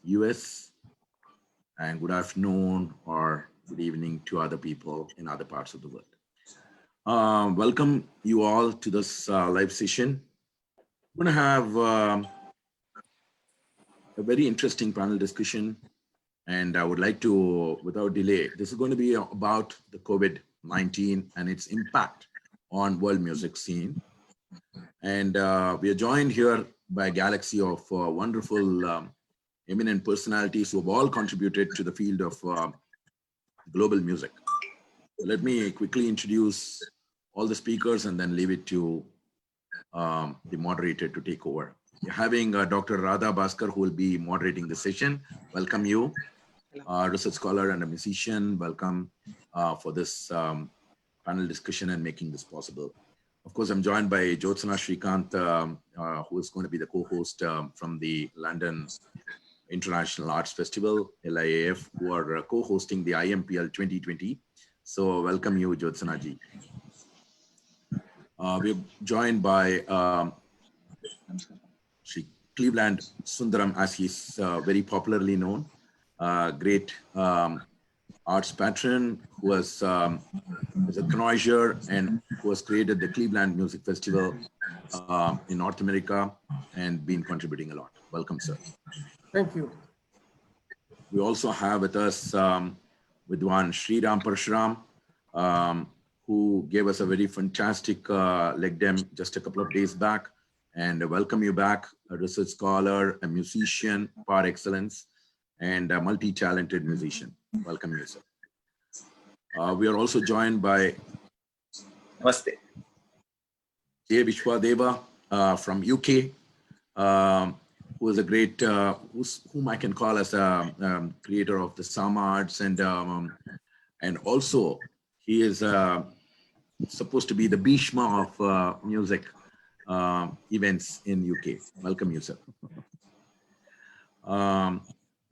US, and good afternoon or good evening to other people in other parts of the world. Welcome you all to this live session. We're going to have a very interesting panel discussion, and I would like to, without delay, this is going to be about the COVID-19 and its impact on world music scene. And we are joined here by a galaxy of wonderful, eminent personalities who have all contributed to the field of global music. So let me quickly introduce all the speakers and then leave it to the moderator to take over. We're having Dr. Radha BHASKAR, who will be moderating the session. Welcome you. Research scholar and a musician. Welcome for this panel discussion and making this possible. Of course, I'm joined by JYOTSNA SRIKANTH, who is going to be the co-host from the London International Arts Festival, LIAF, who are co-hosting the IMPL 2020. So welcome you, JYOTSNA ji. We're joined by Sri Cleveland Sundaram, as he's very popularly known, great arts patron who is a connoisseur and who has created the Cleveland Music Festival in North America and been contributing a lot. Welcome, sir. Thank you. We also have with us Vidwan SRIRAM PARASURAM, who gave us a very fantastic leg dem just a couple of days back. And welcome you back, a research scholar, a musician par excellence, and a multi-talented musician. Welcome you, sir. We are also joined by Namaste. VISWADEVA from UK, who is a great, whom I can call as a creator of the Sama arts, and also he is supposed to be the Bhishma of music events in UK. Welcome you, sir.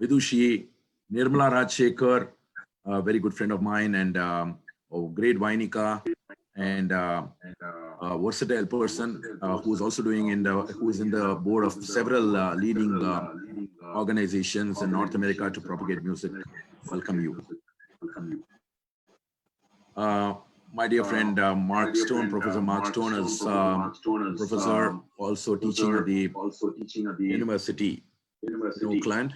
Vidushi NIRMALA RAJASEKAR, a very good friend of mine and a great VAINIKA, and a versatile person who is also doing who is in the board of several leading organizations in North America to propagate music. Welcome you. My dear friend Mark Stone, Professor Mark Stone, is professor also teaching at the University in Oakland.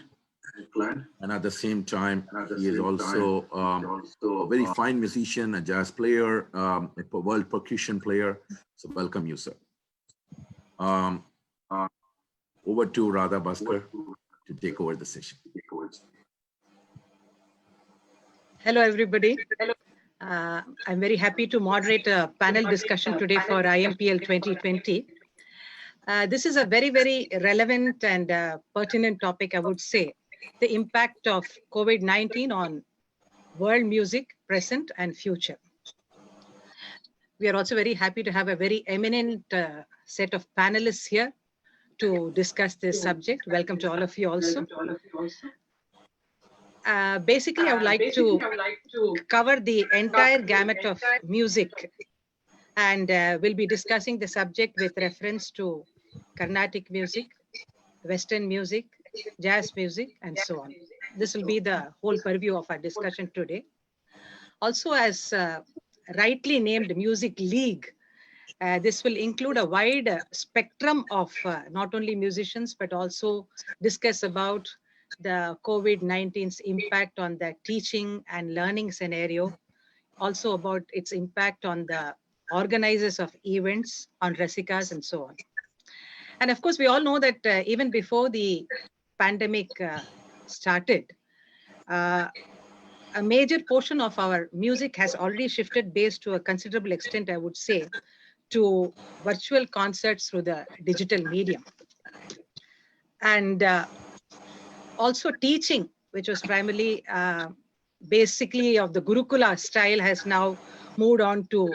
And at the same time, he is also a very fine musician, a jazz player, a world percussion player. So welcome you, sir. Over to Radha BHASKAR to take over the session. Hello, everybody. I'm very happy to moderate a panel discussion today for IMPL 2020. This is a very, very relevant and pertinent topic, I would say. The impact of COVID-19 on world music, present and future. We are also very happy to have a very eminent set of panelists here to discuss this subject. Welcome to all of you also. Basically, I would like to cover the entire gamut of music, and we'll be discussing the subject with reference to Carnatic music, Western music, jazz music, and so on. This will be the whole purview of our discussion today. Also, as rightly named Music League, this will include a wide spectrum of not only musicians, but also discuss about the COVID-19's impact on the teaching and learning scenario, also about its impact on the organizers of events, on Rasikas, and so on. And of course, we all know that even before the pandemic started, a major portion of our music has already shifted based to a considerable extent, I would say, to virtual concerts through the digital medium. And also teaching, which was primarily basically of the Gurukula style, has now moved on to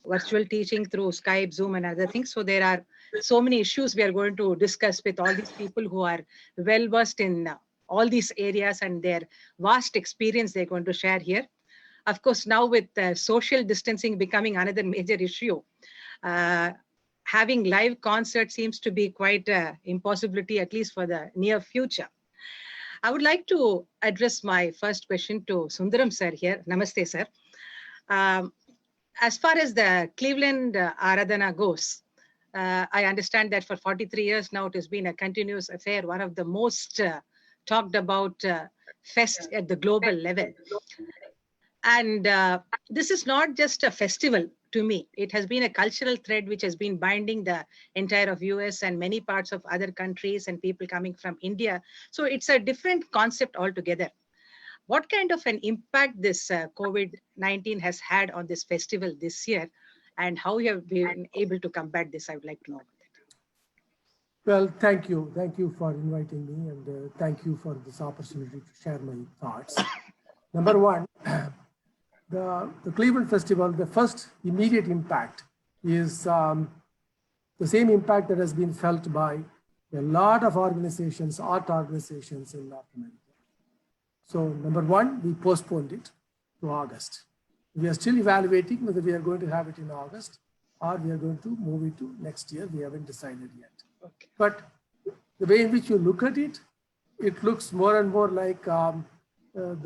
virtual teaching through Skype, Zoom, and other things. So there are so many issues we are going to discuss with all these people who are well versed in all these areas and their vast experience they're going to share here. Of course, now with social distancing becoming another major issue, having live concerts seems to be quite an impossibility, at least for the near future. I would like to address my first question to Sundaram sir here. Namaste, sir. As far as the Cleveland Aradhana goes, I understand that for 43 years now, it has been a continuous affair, one of the most talked about fest at the global level. And this is not just a festival to me. It has been a cultural thread which has been binding the entire of US and many parts of other countries and people coming from India. So it's a different concept altogether. What kind of an impact this COVID-19 has had on this festival this year, and how you have been able to combat this? I would like to know about that. Well, thank you. Thank you for inviting me, and thank you for this opportunity to share my thoughts. Number one, the Cleveland Festival, the first immediate impact is the same impact that has been felt by a lot of organizations, art organizations in North America. So number one, we postponed it to August. We are still evaluating whether we are going to have it in August or we are going to move it to next year. We haven't decided yet. Okay. But the way in which you look at it, it looks more and more like the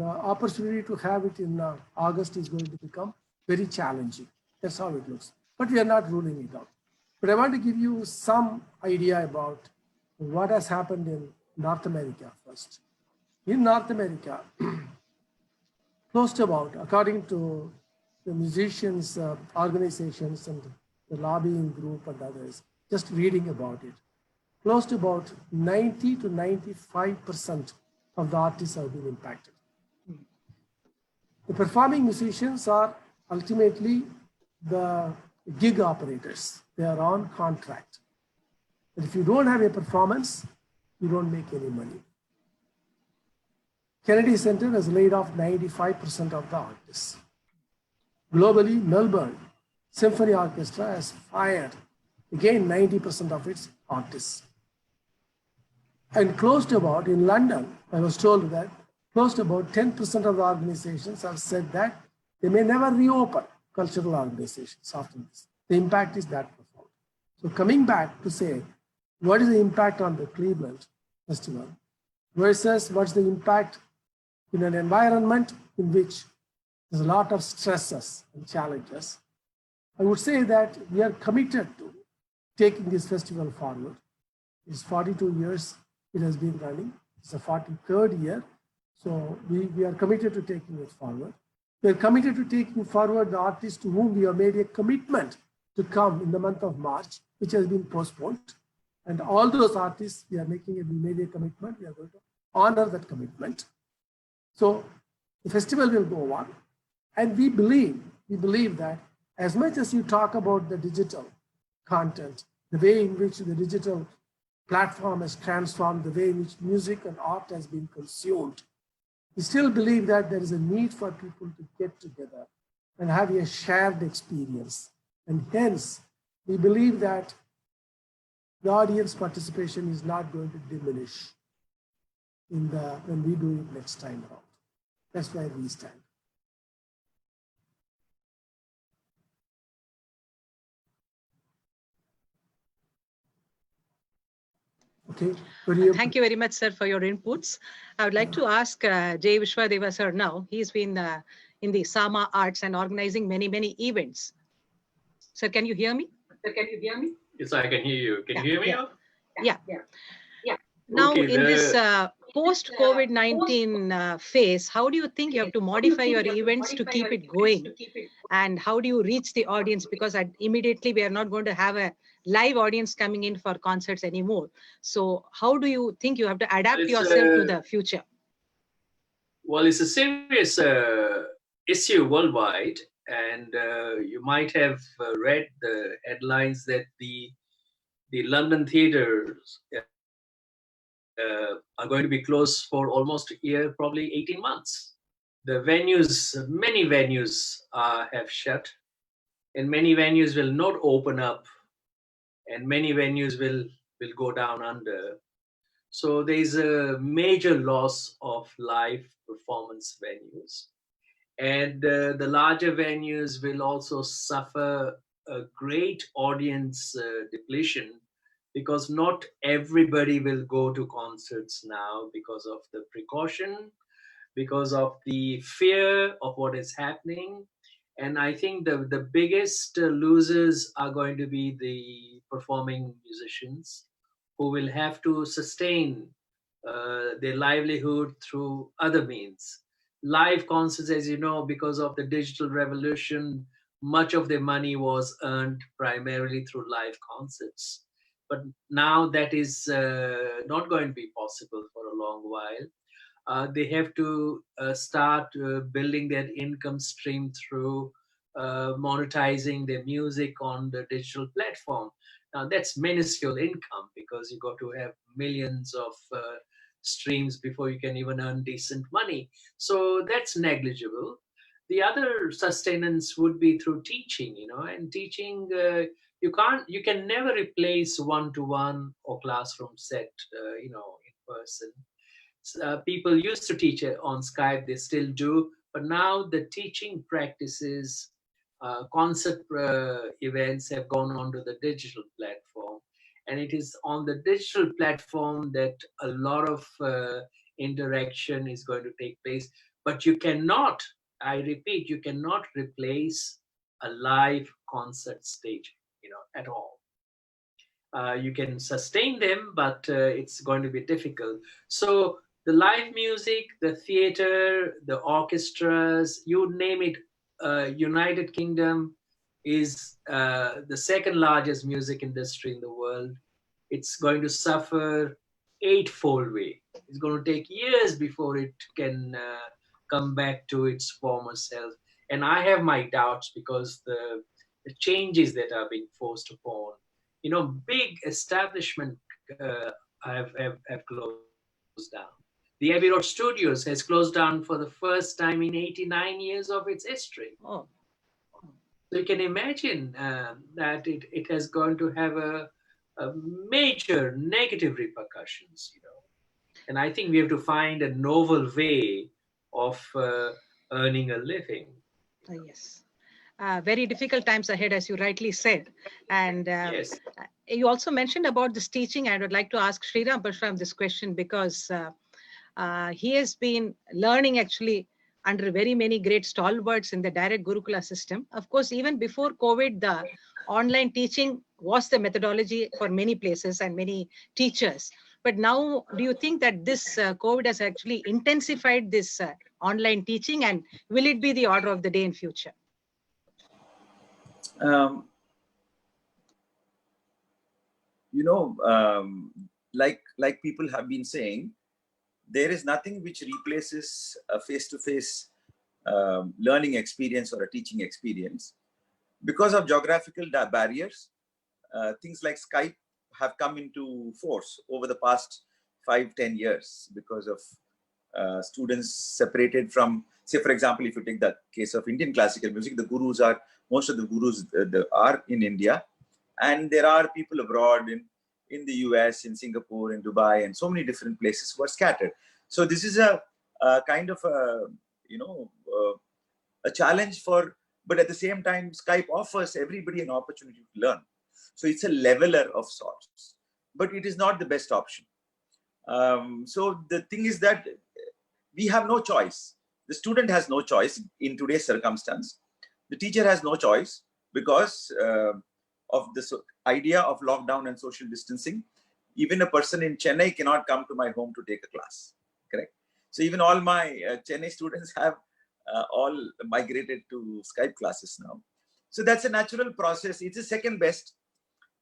opportunity to have it in August is going to become very challenging. That's how it looks. But we are not ruling it out. But I want to give you some idea about what has happened in North America first. In North America, close to about, according to the musicians, organizations and the lobbying group and others, just reading about it, close to about 90 to 95% of the artists have been impacted. The performing musicians are ultimately the gig operators. They are on contract. But if you don't have a performance, you don't make any money. Kennedy Center has laid off 95% of the artists. Globally, Melbourne Symphony Orchestra has fired, again, 90% of its artists. And close to about, in London, I was told that close to about 10% of the organizations have said that they may never reopen cultural organizations after this. The impact is that profound. So coming back to say, what is the impact on the Cleveland Festival versus what's the impact in an environment in which there's a lot of stresses and challenges, I would say that we are committed to taking this festival forward. It's 42 years it has been running. It's the 43rd year. So we are committed to taking it forward. We are committed to taking forward the artists to whom we have made a commitment to come in the month of March, which has been postponed. And all those artists, we made a commitment. We are going to honor that commitment. So the festival will go on. And we believe that as much as you talk about the digital content, the way in which the digital platform has transformed, the way in which music and art has been consumed, we still believe that there is a need for people to get together and have a shared experience. And hence, we believe that the audience participation is not going to diminish when we do it next time around. That's where we stand. Okay. Thank you very much, sir, for your inputs. I would like to ask J. VISWADEVA, sir, now. He's been in the Sama Arts and organizing many, many events. Sir, can you hear me? Yes, I can hear you. Can you hear me? Yeah. Now, Okay, in this post-COVID-19 phase, how do you think you have to modify your events to keep it going? And how do you reach the audience? Because immediately we are not going to have a live audience coming in for concerts anymore. So how do you think you have to adapt yourself to the future? Well, it's a serious issue worldwide. And you might have read the headlines that the London theaters are going to be closed for almost a year, probably 18 months. The venues, many venues have shut, and many venues will not open up, and many venues will go down under. So there's a major loss of live performance venues. And the larger venues will also suffer a great audience depletion because not everybody will go to concerts now because of the precaution, because of the fear of what is happening. And I think the biggest losers are going to be the performing musicians, who will have to sustain their livelihood through other means. Live concerts, as you know, because of the digital revolution, much of their money was earned primarily through live concerts. But now that is not going to be possible for a long while. They have to start building their income stream through monetizing their music on the digital platform. Now that's minuscule income, because you got to have millions of streams before you can even earn decent money. So that's negligible. The other sustenance would be through teaching, and teaching, you can never replace one-to-one or classroom set, in person. People used to teach on Skype, they still do, but now the teaching practices, concert events have gone onto the digital platform. And it is on the digital platform that a lot of interaction is going to take place. But you cannot, I repeat, you cannot replace a live concert stage, at all. You can sustain them, but it's going to be difficult. So the live music, the theater, the orchestras, you name it, United Kingdom is the second largest music industry in the world. It's going to suffer eightfold way. It's going to take years before it can come back to its former self. And I have my doubts, because the changes that are being forced upon, big establishment have closed down. The Abbey Road Studios has closed down for the first time in 89 years of its history. Oh. So you can imagine that it has going to have a major negative repercussions, And I think we have to find a novel way of earning a living. Yes. Very difficult times ahead, as you rightly said. And Yes. You also mentioned about this teaching. I would like to ask SRIRAM Parashuram this question, because he has been learning actually under very many great stalwarts in the direct Gurukula system. Of course, even before COVID, the online teaching was the methodology for many places and many teachers. But now, do you think that this COVID has actually intensified this online teaching, and will it be the order of the day in future? Like people have been saying, there is nothing which replaces a face-to-face learning experience or a teaching experience. Because of geographical barriers, things like Skype have come into force over the past 5-10 years, because of students separated from, say, for example, if you take the case of Indian classical music, most of the gurus are in India, and there are people abroad in the US, in Singapore, in Dubai, and so many different places who are scattered. So this is a kind of a challenge but at the same time, Skype offers everybody an opportunity to learn. So it's a leveler of sorts, but it is not the best option. So the thing is that we have no choice. The student has no choice in today's circumstance. The teacher has no choice, because of this idea of lockdown and social distancing. Even a person in Chennai cannot come to my home to take a class, correct? So even all my Chennai students have all migrated to Skype classes now. So that's a natural process. It's a second best,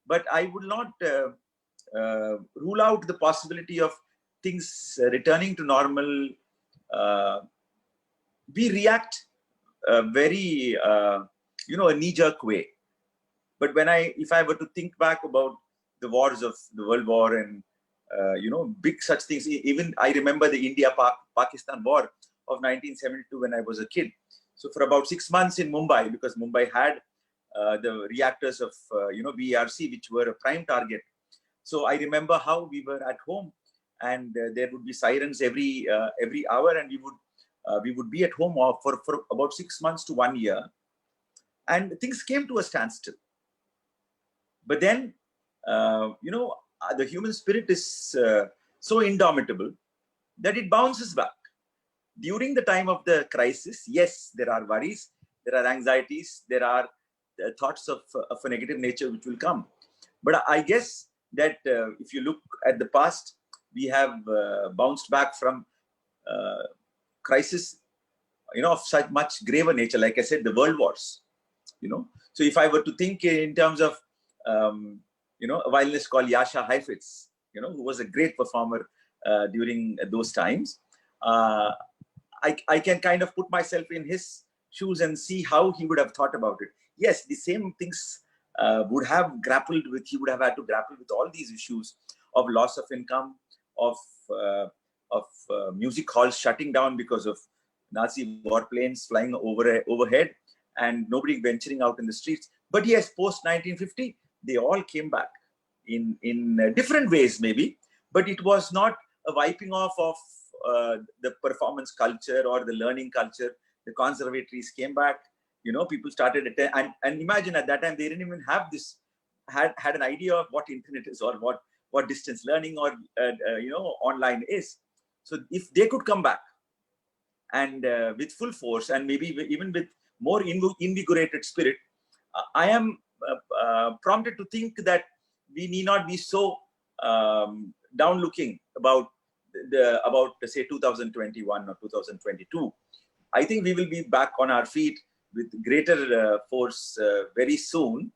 but I would not rule out the possibility of things returning to normal. We react very, a knee-jerk way. But if I were to think back about the wars of the World War and, big such things, even I remember the India-Pakistan war of 1972 when I was a kid. So for about 6 months in Mumbai, because Mumbai had the reactors of, VRC, which were a prime target. So I remember how we were at home, and there would be sirens every hour, and we would be at home for about 6 months to 1 year, and things came to a standstill. But then, the human spirit is so indomitable that it bounces back. During the time of the crisis, yes, there are worries, there are anxieties, there are thoughts of a negative nature which will come. But I guess that if you look at the past, we have bounced back from crisis, of such much graver nature. Like I said, the world wars, So if I were to think in terms of, a violinist called Jascha Heifetz, who was a great performer during those times, I can kind of put myself in his shoes and see how he would have thought about it. Yes, the same things would have grappled with, he would have had to grapple with all these issues of loss of income, of music halls shutting down because of Nazi warplanes flying overhead and nobody venturing out in the streets. But yes, post 1950, they all came back in different ways maybe, but it was not a wiping off of the performance culture or the learning culture. The conservatories came back, people started and imagine at that time they didn't even have this, had an idea of what internet is or what distance learning or online is. So if they could come back and with full force and maybe even with more invigorated spirit, I am prompted to think that we need not be so down looking about say 2021 or 2022. I think we will be back on our feet with greater force very soon.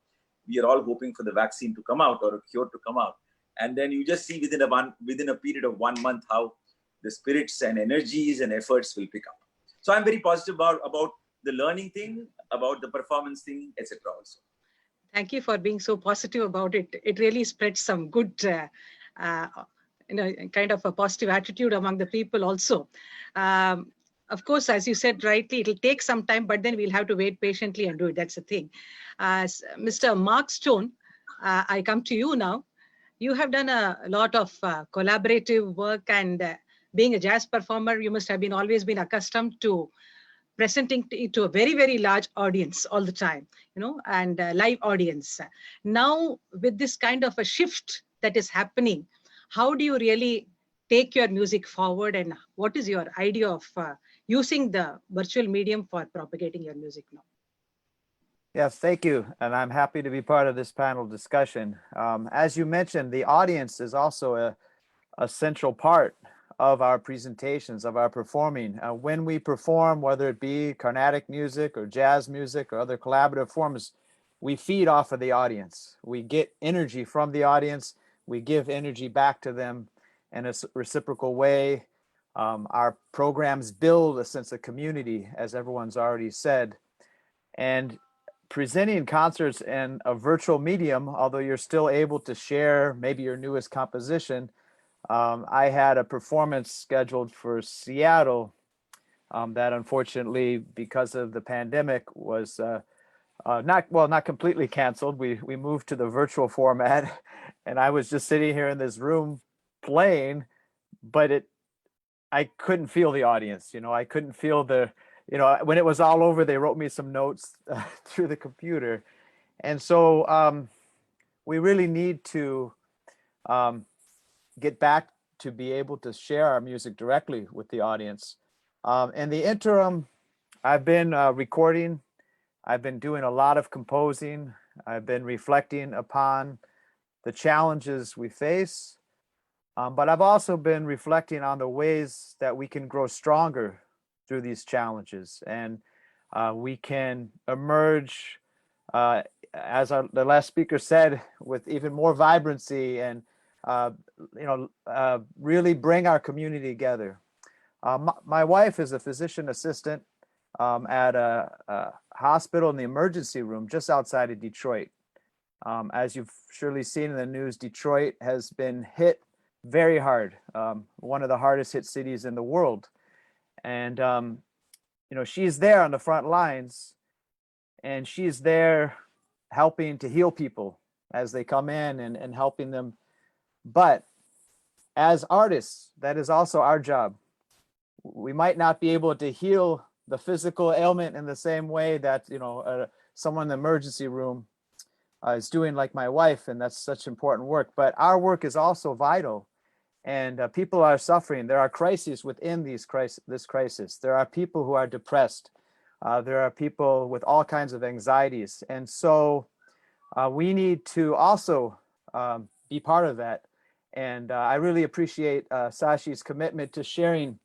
We are all hoping for the vaccine to come out or a cure to come out, and then you just see within a period of 1 month how the spirits and energies and efforts will pick up. So I'm very positive about the learning thing, about the performance thing, etc. Also. Thank you for being so positive about it. It really spreads some good, kind of a positive attitude among the people also. Of course, as you said rightly, it'll take some time, but then we'll have to wait patiently and do it. That's the thing. Mr. Mark Stone, I come to you now. You have done a lot of collaborative work, and being a jazz performer, you must have always been accustomed to presenting to a very, very large audience all the time, and live audience. Now, with this kind of a shift that is happening, how do you really take your music forward, and what is your idea of using the virtual medium for propagating your music now? Yes, thank you. And I'm happy to be part of this panel discussion. As you mentioned, the audience is also a central part of our presentations, of our performing. When we perform, whether it be Carnatic music or jazz music or other collaborative forms, we feed off of the audience. We get energy from the audience. We give energy back to them in a reciprocal way. Our programs build a sense of community, as everyone's already said. And presenting concerts in a virtual medium, although you're still able to share maybe your newest composition, I had a performance scheduled for Seattle that unfortunately, because of the pandemic, was not completely canceled. We moved to the virtual format, and I was just sitting here in this room playing, but I couldn't feel the audience. I couldn't feel when it was all over, they wrote me some notes through the computer. And so we really need to get back to be able to share our music directly with the audience. In the interim, I've been recording. I've been doing a lot of composing. I've been reflecting upon the challenges we face. But I've also been reflecting on the ways that we can grow stronger through these challenges, and we can emerge, as the last speaker said, with even more vibrancy and really bring our community together. My wife is a physician assistant at a hospital in the emergency room just outside of Detroit. As you've surely seen in the news, Detroit has been hit very hard, one of the hardest hit cities in the world. And, she's there on the front lines, and she's there helping to heal people as they come in and helping them. But as artists, that is also our job. We might not be able to heal the physical ailment in the same way that, someone in the emergency room, is doing, like my wife, and that's such important work. But our work is also vital, and people are suffering. There are crises within this crisis. There are people who are depressed. There are people with all kinds of anxieties, and so we need to also be part of that. And I really appreciate Sashi's commitment to sharing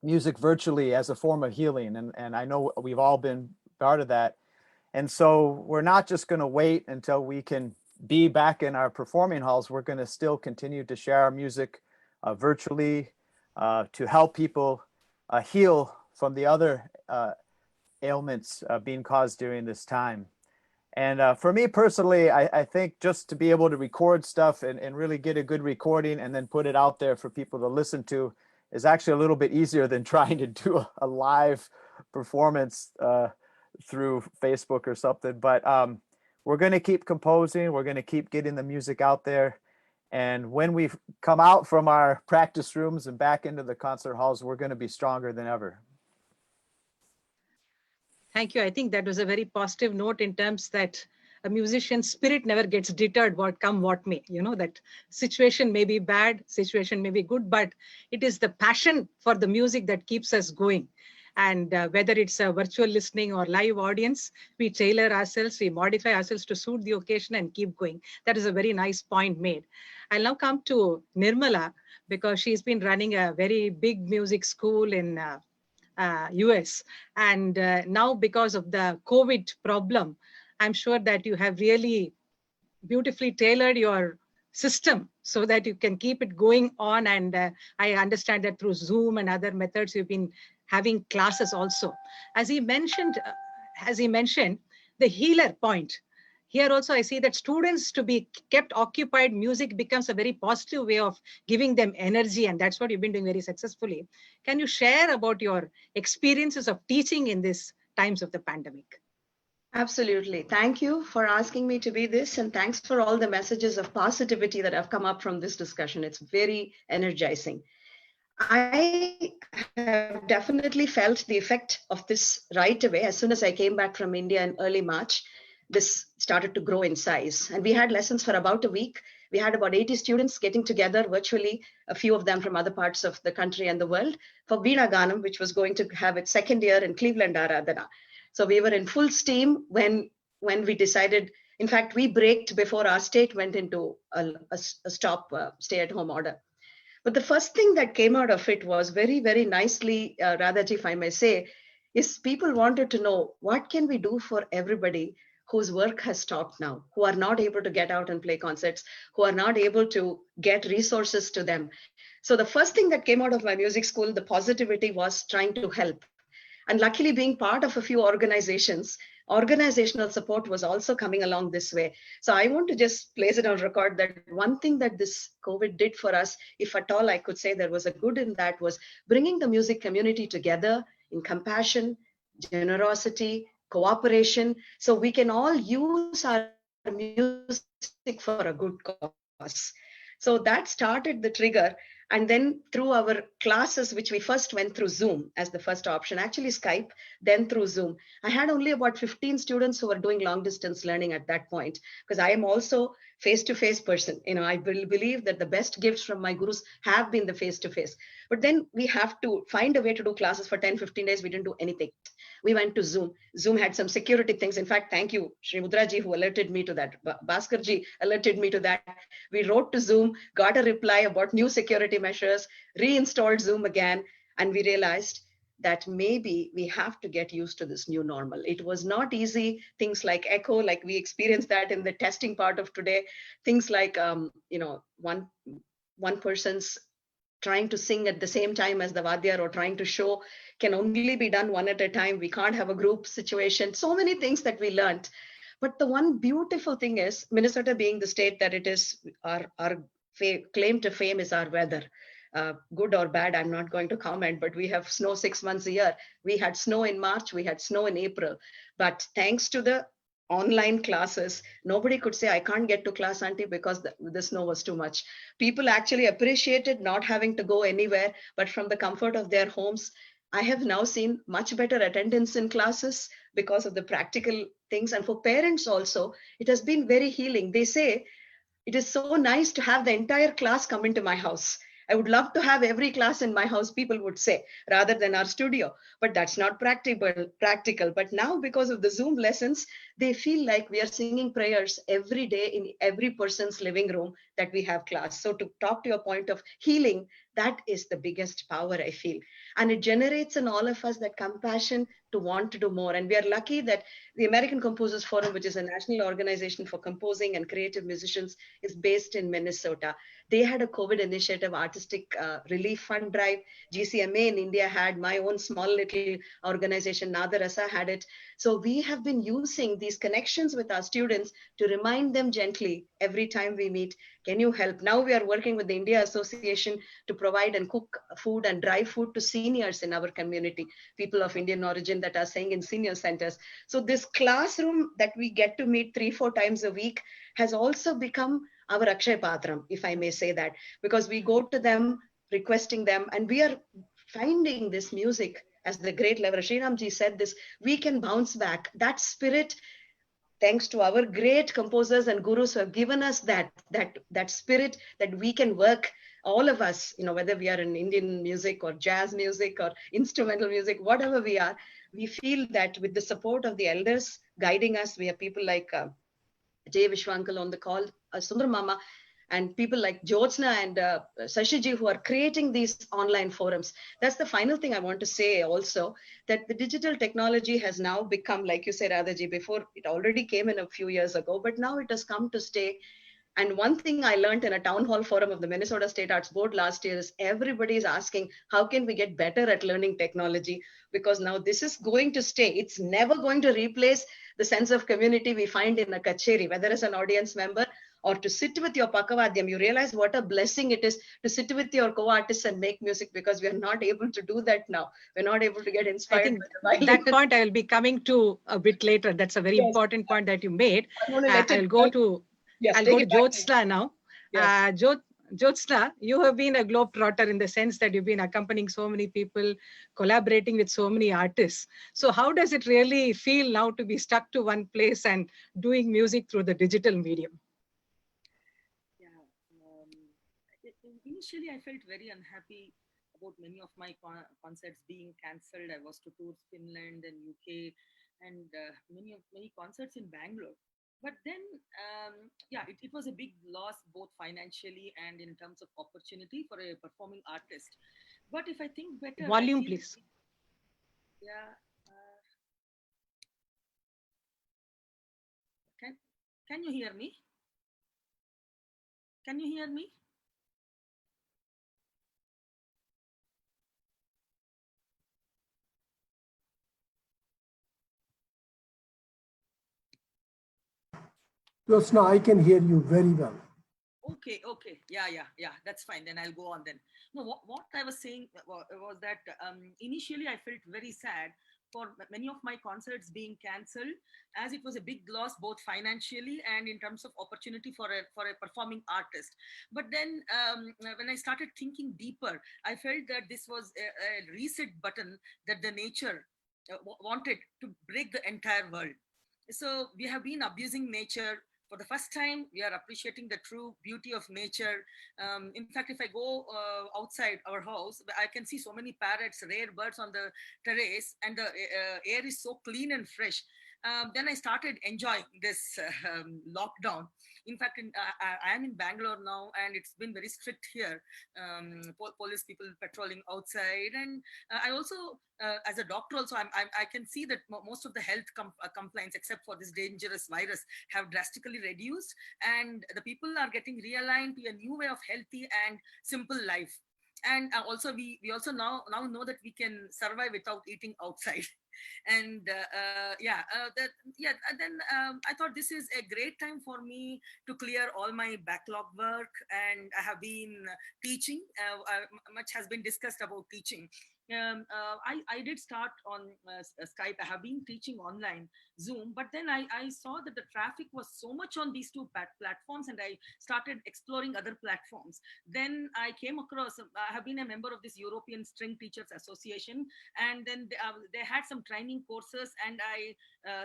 music virtually as a form of healing. And I know we've all been part of that. And so we're not just going to wait until we can be back in our performing halls. We're going to still continue to share our music virtually to help people heal from the other ailments being caused during this time. And for me personally, I think just to be able to record stuff and really get a good recording and then put it out there for people to listen to is actually a little bit easier than trying to do a live performance through Facebook or something. But we're going to keep composing. We're going to keep getting the music out there. And when we come out from our practice rooms and back into the concert halls, we're going to be stronger than ever. Thank you. I think that was a very positive note in terms that a musician's spirit never gets deterred, what come what may. You know, that situation may be bad, situation may be good, but it is the passion for the music that keeps us going. And whether it's a virtual listening or live audience, we tailor ourselves, we modify ourselves to suit the occasion and keep going. That is a very nice point made. I'll now come to Nirmala, because she's been running a very big music school in US. And now because of the COVID problem, I'm sure that you have really beautifully tailored your system so that you can keep it going on. And I understand that through Zoom and other methods, you've been having classes also. As he mentioned, the healer point. Here also, I see that students to be kept occupied, music becomes a very positive way of giving them energy, and that's what you've been doing very successfully. Can you share about your experiences of teaching in these times of the pandemic? Absolutely. Thank you for asking me to be this, and thanks for all the messages of positivity that have come up from this discussion. It's very energizing. I have definitely felt the effect of this right away. As soon as I came back from India in early March, this started to grow in size. And we had lessons for about a week. We had about 80 students getting together virtually, a few of them from other parts of the country and the world, for Veena Ganam, which was going to have its second year in Cleveland, ARADHANA. So we were in full steam when we decided, in fact, we braked before our state went into a stay-at-home order. But the first thing that came out of it was very, very nicely, Radhaji, if I may say, is people wanted to know, what can we do for everybody whose work has stopped now, who are not able to get out and play concerts, who are not able to get resources to them. So the first thing that came out of my music school, the positivity, was trying to help. And luckily, being part of a few organizations, organizational support was also coming along this way. So I want to just place it on record that one thing that this COVID did for us, if at all I could say there was a good in that, was bringing the music community together in compassion, generosity, cooperation, so we can all use our music for a good cause. So that started the trigger. And then through our classes, which we first went through Zoom as the first option, actually Skype, then through Zoom. I had only about 15 students who were doing long distance learning at that point, because I am also face-to-face person. You know, I believe that the best gifts from my gurus have been the face-to-face. But then we have to find a way to do classes for 10, 15 days. We didn't do anything. We went to Zoom. Zoom had some security things. In fact, thank you, Shri Mudraji, who alerted me to that. Bhaskarji alerted me to that. We wrote to Zoom, got a reply about new security measures, reinstalled Zoom again, and we realized that maybe we have to get used to this new normal. It was not easy. Things like echo, like we experienced that in the testing part of today. Things like, one person's trying to sing at the same time as the Vadyar or trying to show can only be done one at a time. We can't have a group situation. So many things that we learned. But the one beautiful thing is, Minnesota being the state that it is, our claim to fame is our weather. Good or bad, I'm not going to comment, but we have snow 6 months a year. We had snow in March, we had snow in April. But thanks to the online classes, nobody could say, I can't get to class, auntie, because the snow was too much. People actually appreciated not having to go anywhere, but from the comfort of their homes. I have now seen much better attendance in classes because of the practical things. And for parents also, it has been very healing. They say, it is so nice to have the entire class come into my house. I would love to have every class in my house, people would say, rather than our studio. But that's not practical. But now, because of the Zoom lessons, they feel like we are singing prayers every day in every person's living room that we have class. So to talk to your point of healing, that is the biggest power, I feel. And it generates in all of us that compassion to want to do more. And we are lucky that the American Composers Forum, which is a national organization for composing and creative musicians, is based in Minnesota. They had a COVID initiative, artistic relief fund drive. GCMA in India had, my own small little organization, Nadarasa, had it. So we have been using these connections with our students to remind them gently every time we meet, can you help? Now we are working with the India Association to provide and cook food and drive food to seniors in our community, people of Indian origin that are staying in senior centers. So this classroom that we get to meet 3-4 times a week has also become our Akshay Patram, if I may say that, because we go to them, requesting them, and we are finding this music as the great lever. SRIRAMji said this, we can bounce back. That spirit, thanks to our great composers and gurus who have given us that spirit that we can work, all of us, whether we are in Indian music or jazz music or instrumental music, whatever we are, we feel that with the support of the elders guiding us, we have people like Jay Vishwankal on the call, Sundar Mama, and people like JYOTSNA and Sashiji who are creating these online forums. That's the final thing I want to say also, that the digital technology has now become, like you said, Radhaji, before it already came in a few years ago, but now it has come to stay. And one thing I learned in a town hall forum of the Minnesota State Arts Board last year is everybody is asking, how can we get better at learning technology? Because now this is going to stay. It's never going to replace the sense of community we find in a kacheri, whether as an audience member or to sit with your pakavadyam. You realize what a blessing it is to sit with your co-artists and make music, because we are not able to do that now. We're not able to get inspired. I think that point I will be coming to a bit later. That's a very important point that you made. I'll go to JYOTSNA now. Yes. JYOTSNA, you have been a globetrotter in the sense that you've been accompanying so many people, collaborating with so many artists. So how does it really feel now to be stuck to one place and doing music through the digital medium? Initially, I felt very unhappy about many of my concerts being cancelled. I was to tour Finland and UK and many concerts in Bangalore. But then, it was a big loss, both financially and in terms of opportunity for a performing artist. But if I think better... Volume, please. Yeah. Can you hear me? Can you hear me? JYOTSNA, I can hear you very well. Okay. Yeah. That's fine. Then I'll go on then. No, what I was saying was that initially I felt very sad for many of my concerts being cancelled, as it was a big loss, both financially and in terms of opportunity for a performing artist. But then when I started thinking deeper, I felt that this was a reset button that the nature wanted to break the entire world. So we have been abusing nature. For the first time, we are appreciating the true beauty of nature. In fact, if I go outside our house, I can see so many parrots, rare birds on the terrace, and the air is so clean and fresh. Then I started enjoying this lockdown. In fact, I am in Bangalore now, and it's been very strict here. Police people patrolling outside, and I also, as a doctor, also I can see that most of the health complaints, except for this dangerous virus, have drastically reduced, and the people are getting realigned to a new way of healthy and simple life. And also we also now know that we can survive without eating outside. And then I thought this is a great time for me to clear all my backlog work, and I have been teaching. Much has been discussed about teaching. I did start on Skype. I have been teaching online, Zoom, but then I saw that the traffic was so much on these two platforms, and I started exploring other platforms. Then I came across, I have been a member of this European String Teachers Association, and then they had some training courses, and I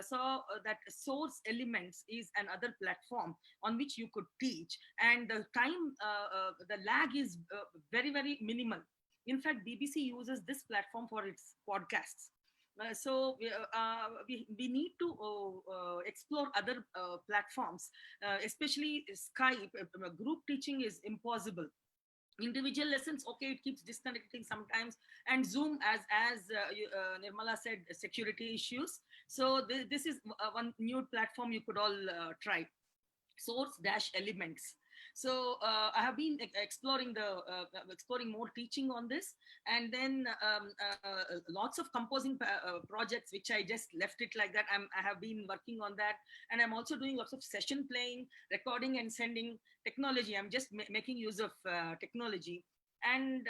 saw that Source Elements is another platform on which you could teach, and the time, the lag is very, very minimal. In fact, BBC uses this platform for its podcasts. So we need to explore other platforms, especially Skype. Group teaching is impossible. Individual lessons, okay, it keeps disconnecting sometimes, and Zoom, as Nirmala said, security issues. So this is one new platform you could all try, Source-Elements. So I have been exploring more teaching on this, and then lots of composing projects which I just left it like that. I have been working on that, and I'm also doing lots of session playing, recording, and sending technology. I'm just making use of technology. And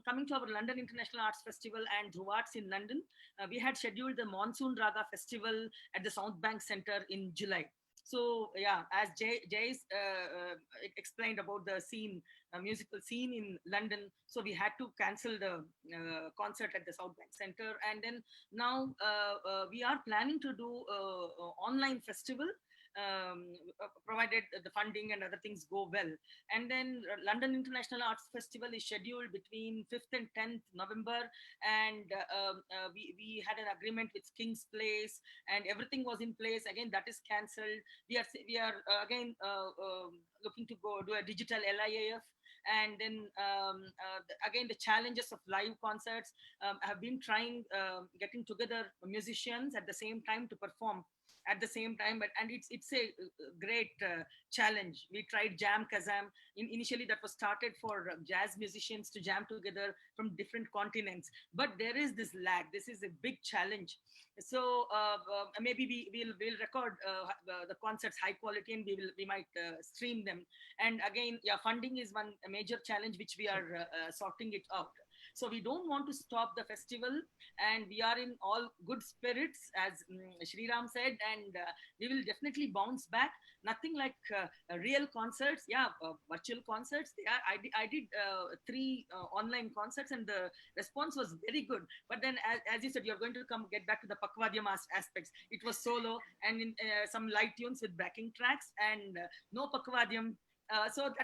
coming to our London International Arts Festival and Dhruv Arts in London, we had scheduled the Monsoon Raga Festival at the South Bank Centre in July. So yeah, as Jay explained about the scene, musical scene in London, so we had to cancel the concert at the South Bank Centre, and then now we are planning to do online festival, provided the funding and other things go well. And then London International Arts Festival is scheduled between 5th and 10th November, and we had an agreement with King's Place, and everything was in place. Again, that is cancelled. We are again looking to go do a digital LIAF. And then again, the challenges of live concerts. I have been trying getting together musicians at the same time to perform at the same time, and it's a great challenge. We tried Jam Kazam. Initially, that was started for jazz musicians to jam together from different continents, but there is this lag. This is a big challenge. So maybe we'll record the concerts high quality, and we might stream them. And again, yeah, funding is one major challenge which we are sorting it out. So we don't want to stop the festival, and we are in all good spirits, as SRIRAM said, and we will definitely bounce back. Nothing like real concerts, yeah, virtual concerts. I did 3 online concerts, and the response was very good. But then, as you said, you're going to get back to the Pakwadyam aspects. It was solo, and in, some light tunes with backing tracks, and no Pakwadyam. So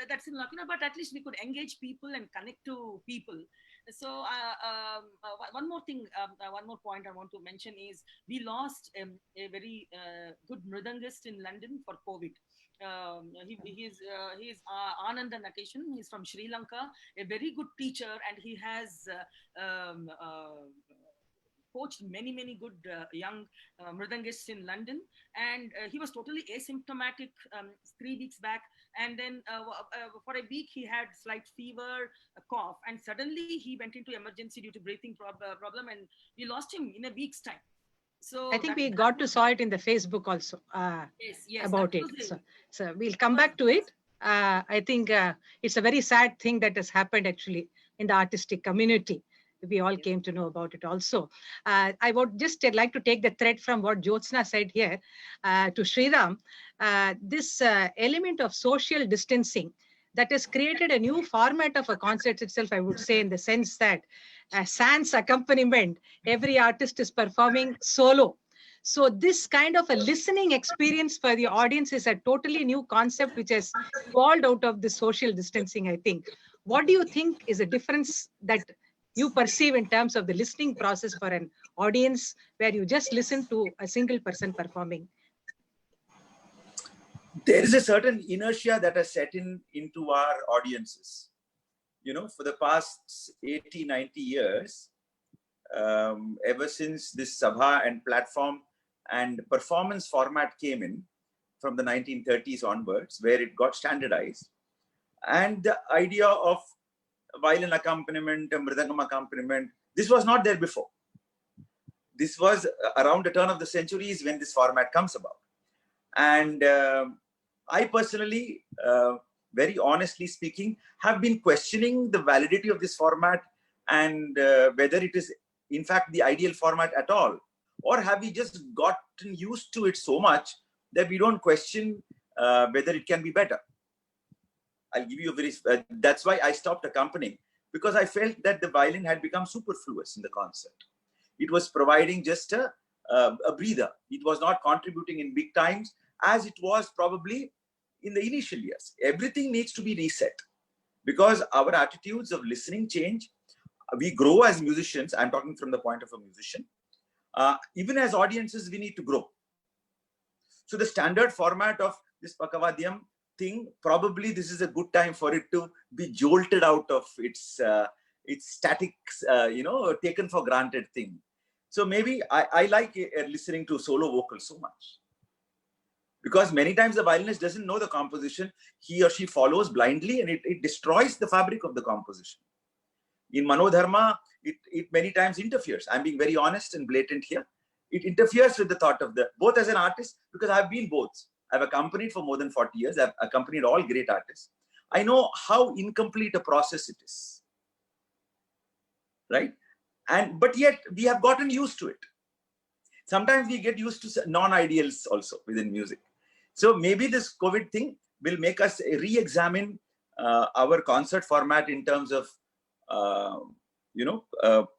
that's enough, but at least we could engage people and connect to people. So one more thing, one more point I want to mention is we lost a very good mridangist in London for COVID. He is Ananda Nakeshan. He's from Sri Lanka, a very good teacher, and he has coached many good young mridangists in London, and he was totally asymptomatic 3 weeks back, and then for a week he had slight fever, a cough, and suddenly he went into emergency due to breathing problem, and we lost him in a week's time. So I think we got to saw it in the Facebook also yes, about it. So we'll come back to it. I think it's a very sad thing that has happened actually in the artistic community. We all came to know about it also. I would just like to take the thread from what JYOTSNA said here to SRIRAM. This element of social distancing that has created a new format of a concert itself, I would say, in the sense that sans accompaniment, every artist is performing solo. So this kind of a listening experience for the audience is a totally new concept which has evolved out of the social distancing, I think. What do you think is a difference that you perceive in terms of the listening process for an audience where you just listen to a single person performing? There is a certain inertia that has set into our audiences. You know, for the past 80, 90 years, ever since this Sabha and platform and performance format came in from the 1930s onwards, where it got standardized, and the idea of violin accompaniment, mridangam accompaniment, this was not there before. this was around the turn of the century is when this format comes about. And I personally, very honestly speaking, have been questioning the validity of this format and whether it is in fact the ideal format at all, or have we just gotten used to it so much that we don't question whether it can be better. I'll give you a very, that's why I stopped accompanying, because I felt that the violin had become superfluous in the concert. It was providing just a breather. It was not contributing in big times as it was probably in the initial years. Everything needs to be reset because our attitudes of listening change. We grow as musicians. I'm talking from the point of a musician. Even as audiences, we need to grow. So the standard format of this Pakavadyam thing, probably this is a good time for it to be jolted out of its static, taken for granted thing. So maybe I like listening to solo vocals so much, because many times the violinist doesn't know the composition. He or she follows blindly and it destroys the fabric of the composition. In Manodharma, it many times interferes. I'm being very honest and blatant here. It interferes with the thought of both as an artist, because I've been both. I've accompanied for more than 40 years. I've accompanied all great artists. I know how incomplete a process it is, right? But yet we have gotten used to it. Sometimes we get used to non-ideals also within music. So maybe this COVID thing will make us re-examine our concert format in terms of,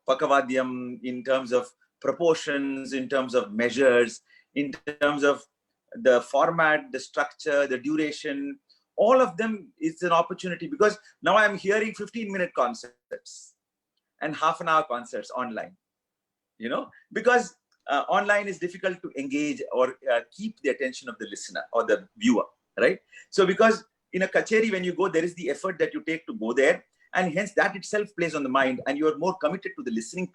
Pakavadyam, in terms of proportions, in terms of measures, in terms of the format, the structure, the duration. All of them is an opportunity, because now I'm hearing 15-minute concerts and half-an-hour concerts online, because online is difficult to engage or keep the attention of the listener or the viewer, right? So because in a kacheri, when you go, there is the effort that you take to go there, and hence that itself plays on the mind, and you are more committed to the listening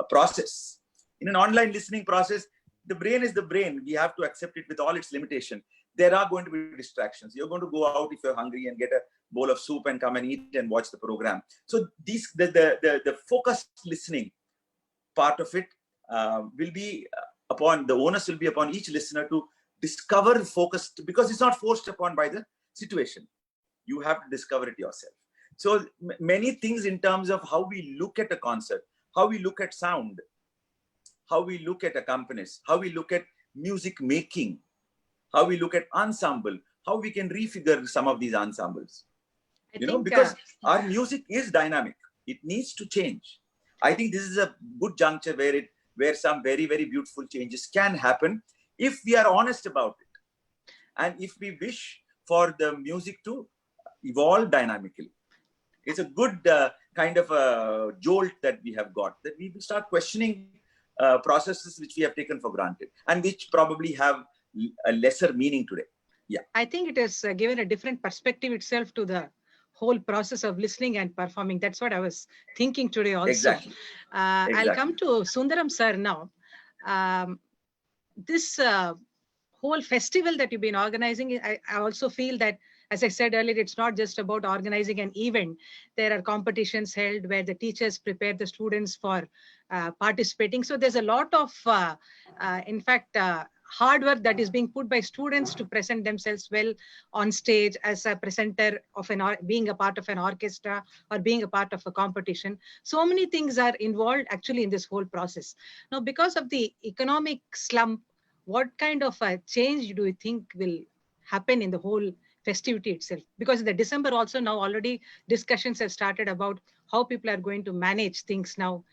process. In an online listening process, the brain is the brain. We have to accept it with all its limitation. There are going to be distractions. You're going to go out if you're hungry and get a bowl of soup and come and eat and watch the program. So the focused listening part of it will be upon, the onus will be upon each listener to discover focused, because it's not forced upon by the situation. You have to discover it yourself. So many things in terms of how we look at a concert, how we look at sound, how we look at accompanists, how we look at music making, how we look at ensemble, how we can refigure some of these ensembles. Because our music is dynamic. It needs to change. I think this is a good juncture where some very, very beautiful changes can happen if we are honest about it. And if we wish for the music to evolve dynamically. It's a good kind of a jolt that we have got, that we will start questioning processes which we have taken for granted and which probably have a lesser meaning today. Yeah, I think it has given a different perspective itself to the whole process of listening and performing. That's what I was thinking today also. Exactly. I'll come to Sundaram sir now. This whole festival that you've been organizing, I also feel that, as I said earlier, it's not just about organizing an event. There are competitions held where the teachers prepare the students for participating. So there's a lot of, in fact, hard work that is being put by students to present themselves well on stage as a presenter of being a part of an orchestra or being a part of a competition. So many things are involved actually in this whole process. Now, because of the economic slump, what kind of a change do you think will happen in the whole festivity itself? Because in the December also now already discussions have started about how people are going to manage things now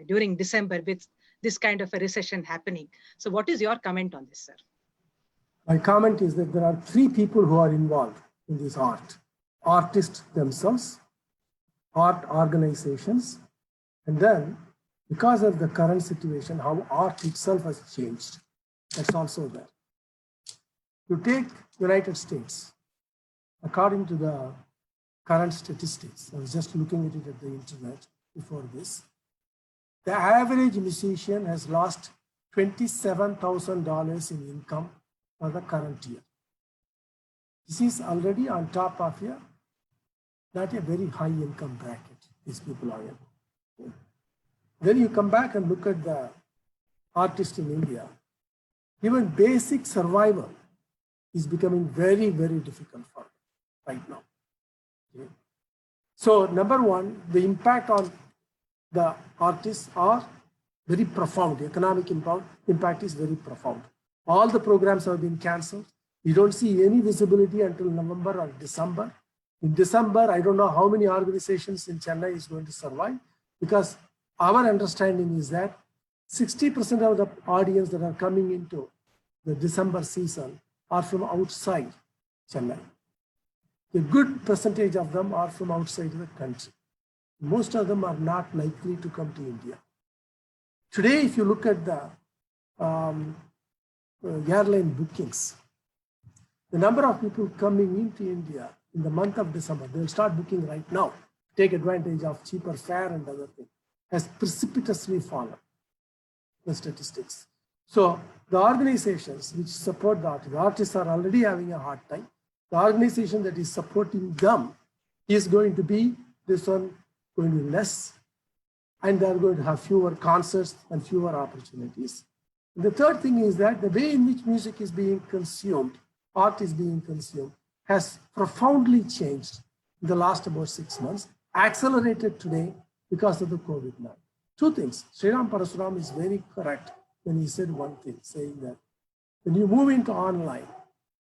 during December with this kind of a recession happening. So what is your comment on this, sir? My comment is that there are three people who are involved in this art. Artists themselves, art organizations, and then because of the current situation, how art itself has changed. That's also there. You take United States, according to the current statistics, I was just looking at it at the internet before this, the average musician has lost $27,000 in income for the current year. This is already on top of not a very high income bracket these people are in. Then you come back and look at the artists in India, even basic survival is becoming very, very difficult for them right now. Okay. So number one, the impact on the artists are very profound. The economic impact is very profound. All the programs have been cancelled. You don't see any visibility until November or December. In December, I don't know how many organizations in Chennai is going to survive, because our understanding is that 60% of the audience that are coming into the December season are from outside Chennai. A good percentage of them are from outside the country. Most of them are not likely to come to India. Today, if you look at the airline bookings, the number of people coming into India in the month of December, they'll start booking right now, take advantage of cheaper fare and other things, has precipitously fallen, the statistics. So the organizations which support the artists are already having a hard time. The organization that is supporting them is going to be, this one going to be less, and they're going to have fewer concerts and fewer opportunities. And the third thing is that the way in which music is being consumed, art is being consumed, has profoundly changed in the last about 6 months, accelerated today because of the COVID-19. Two things. SRIRAM PARASURAM is very correct when he said one thing, saying that when you move into online,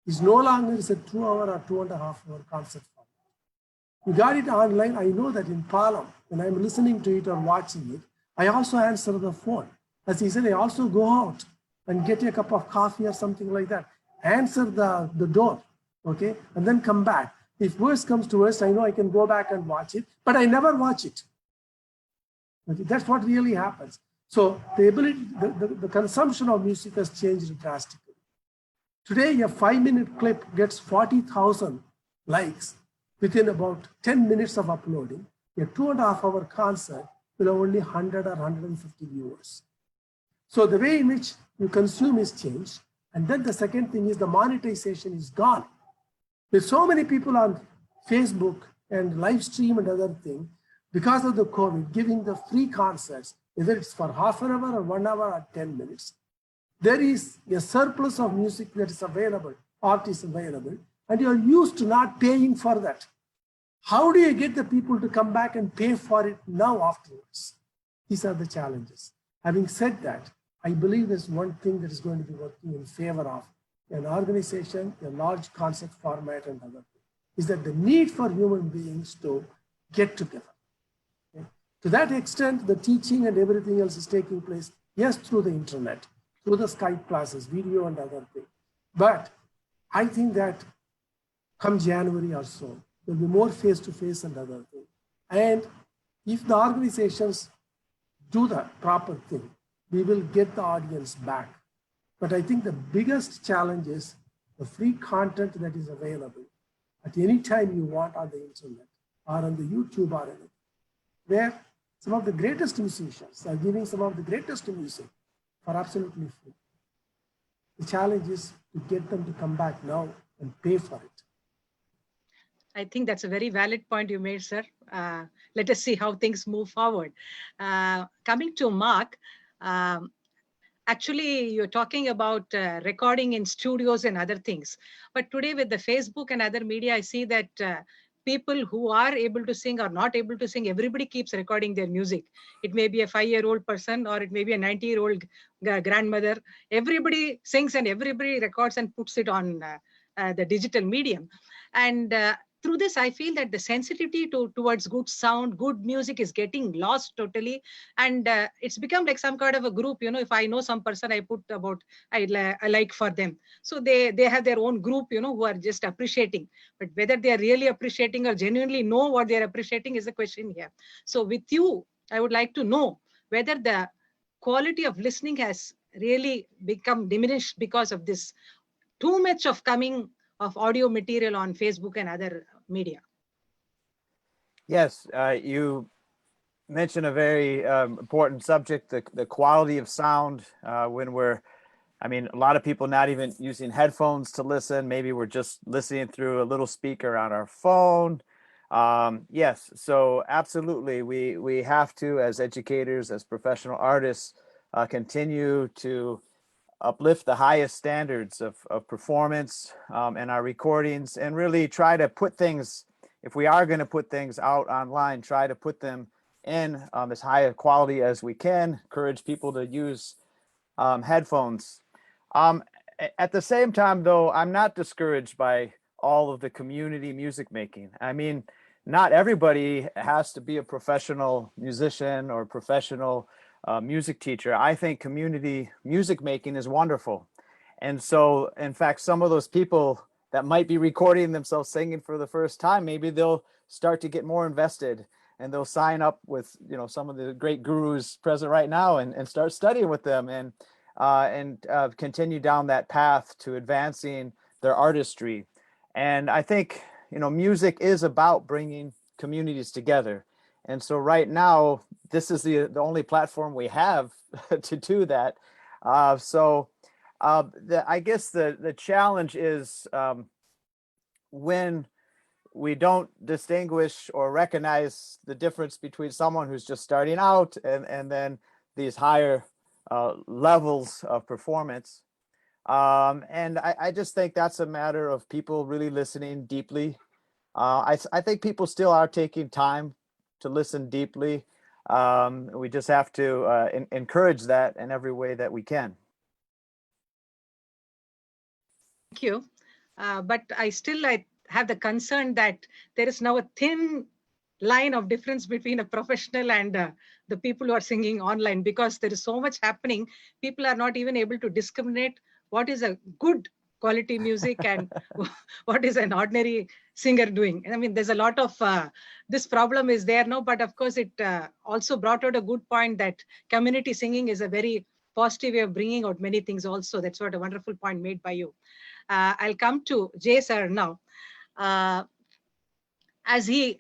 it's no longer a 2-hour or 2.5-hour concert format. You got it online. I know that in Palam, when I'm listening to it or watching it, I also answer the phone. As he said, I also go out and get a cup of coffee or something like that. Answer the door, okay? And then come back. If worst comes to worst, I know I can go back and watch it, but I never watch it. Okay? That's what really happens. So the ability, the consumption of music has changed drastically. Today, a 5-minute clip gets 40,000 likes within about 10 minutes of uploading. A 2.5-hour concert will have only 100 or 150 viewers. So the way in which you consume is changed. And then the second thing is the monetization is gone. There's so many people on Facebook and live stream and other things, because of the COVID, giving the free concerts, whether it's for half an hour or 1 hour or 10 minutes. There is a surplus of music that is available, art is available, and you're used to not paying for that. How do you get the people to come back and pay for it now afterwards? These are the challenges. Having said that, I believe there's one thing that is going to be working in favor of an organization, a large concert format and other things, is that the need for human beings to get together. Okay? To that extent, the teaching and everything else is taking place, yes, through the internet, through the Skype classes, video and other things. But I think that come January or so, there'll be more face-to-face and other things. And if the organizations do the proper thing, we will get the audience back. But I think the biggest challenge is the free content that is available at any time you want on the internet or on the YouTube or anything, where some of the greatest musicians are giving some of the greatest music for absolutely free. The challenge is to get them to come back now and pay for it. I think that's a very valid point you made, sir. Let us see how things move forward. Coming to Mark, actually, you're talking about recording in studios and other things. But today with the Facebook and other media, I see that people who are able to sing or not able to sing, everybody keeps recording their music. It may be a 5-year-old person or it may be a 90-year-old grandmother. Everybody sings and everybody records and puts it on the digital medium. And through this, I feel that the sensitivity towards good sound, good music is getting lost totally. And it's become like some kind of a group. You know, if I know some person, I put about, I like for them. So they have their own group, you know, who are just appreciating. But whether they are really appreciating or genuinely know what they're appreciating is a question here. So with you, I would like to know whether the quality of listening has really become diminished because of this too much of coming of audio material on Facebook and other media. Yes, you mentioned a very important subject, the quality of sound when we're, I mean, a lot of people not even using headphones to listen. Maybe we're just listening through a little speaker on our phone. Yes, so absolutely, we have to, as educators, as professional artists, continue to uplift the highest standards of performance in our recordings, and really try to put things, if we are going to put things out online, try to put them in as high a quality as we can, encourage people to use headphones. At the same time, though, I'm not discouraged by all of the community music making. I mean, not everybody has to be a professional musician or professional music teacher. I think community music making is wonderful. And so, in fact, some of those people that might be recording themselves singing for the first time, maybe they'll start to get more invested, and they'll sign up with, you know, some of the great gurus present right now and start studying with them and continue down that path to advancing their artistry. And I think, you know, music is about bringing communities together. And so right now, this is the only platform we have to do that. I guess the challenge is when we don't distinguish or recognize the difference between someone who's just starting out and then these higher levels of performance. And I just think that's a matter of people really listening deeply. I think people still are taking time to listen deeply. We just have to encourage that in every way that we can. Thank you. But I have the concern that there is now a thin line of difference between a professional and the people who are singing online, because there is so much happening. People are not even able to discriminate what is a good quality music and what is an ordinary singer doing. I mean, there's a lot of this problem is there now, but of course it also brought out a good point that community singing is a very positive way of bringing out many things also. That's what a wonderful point made by you. I'll come to Jay sir now. As he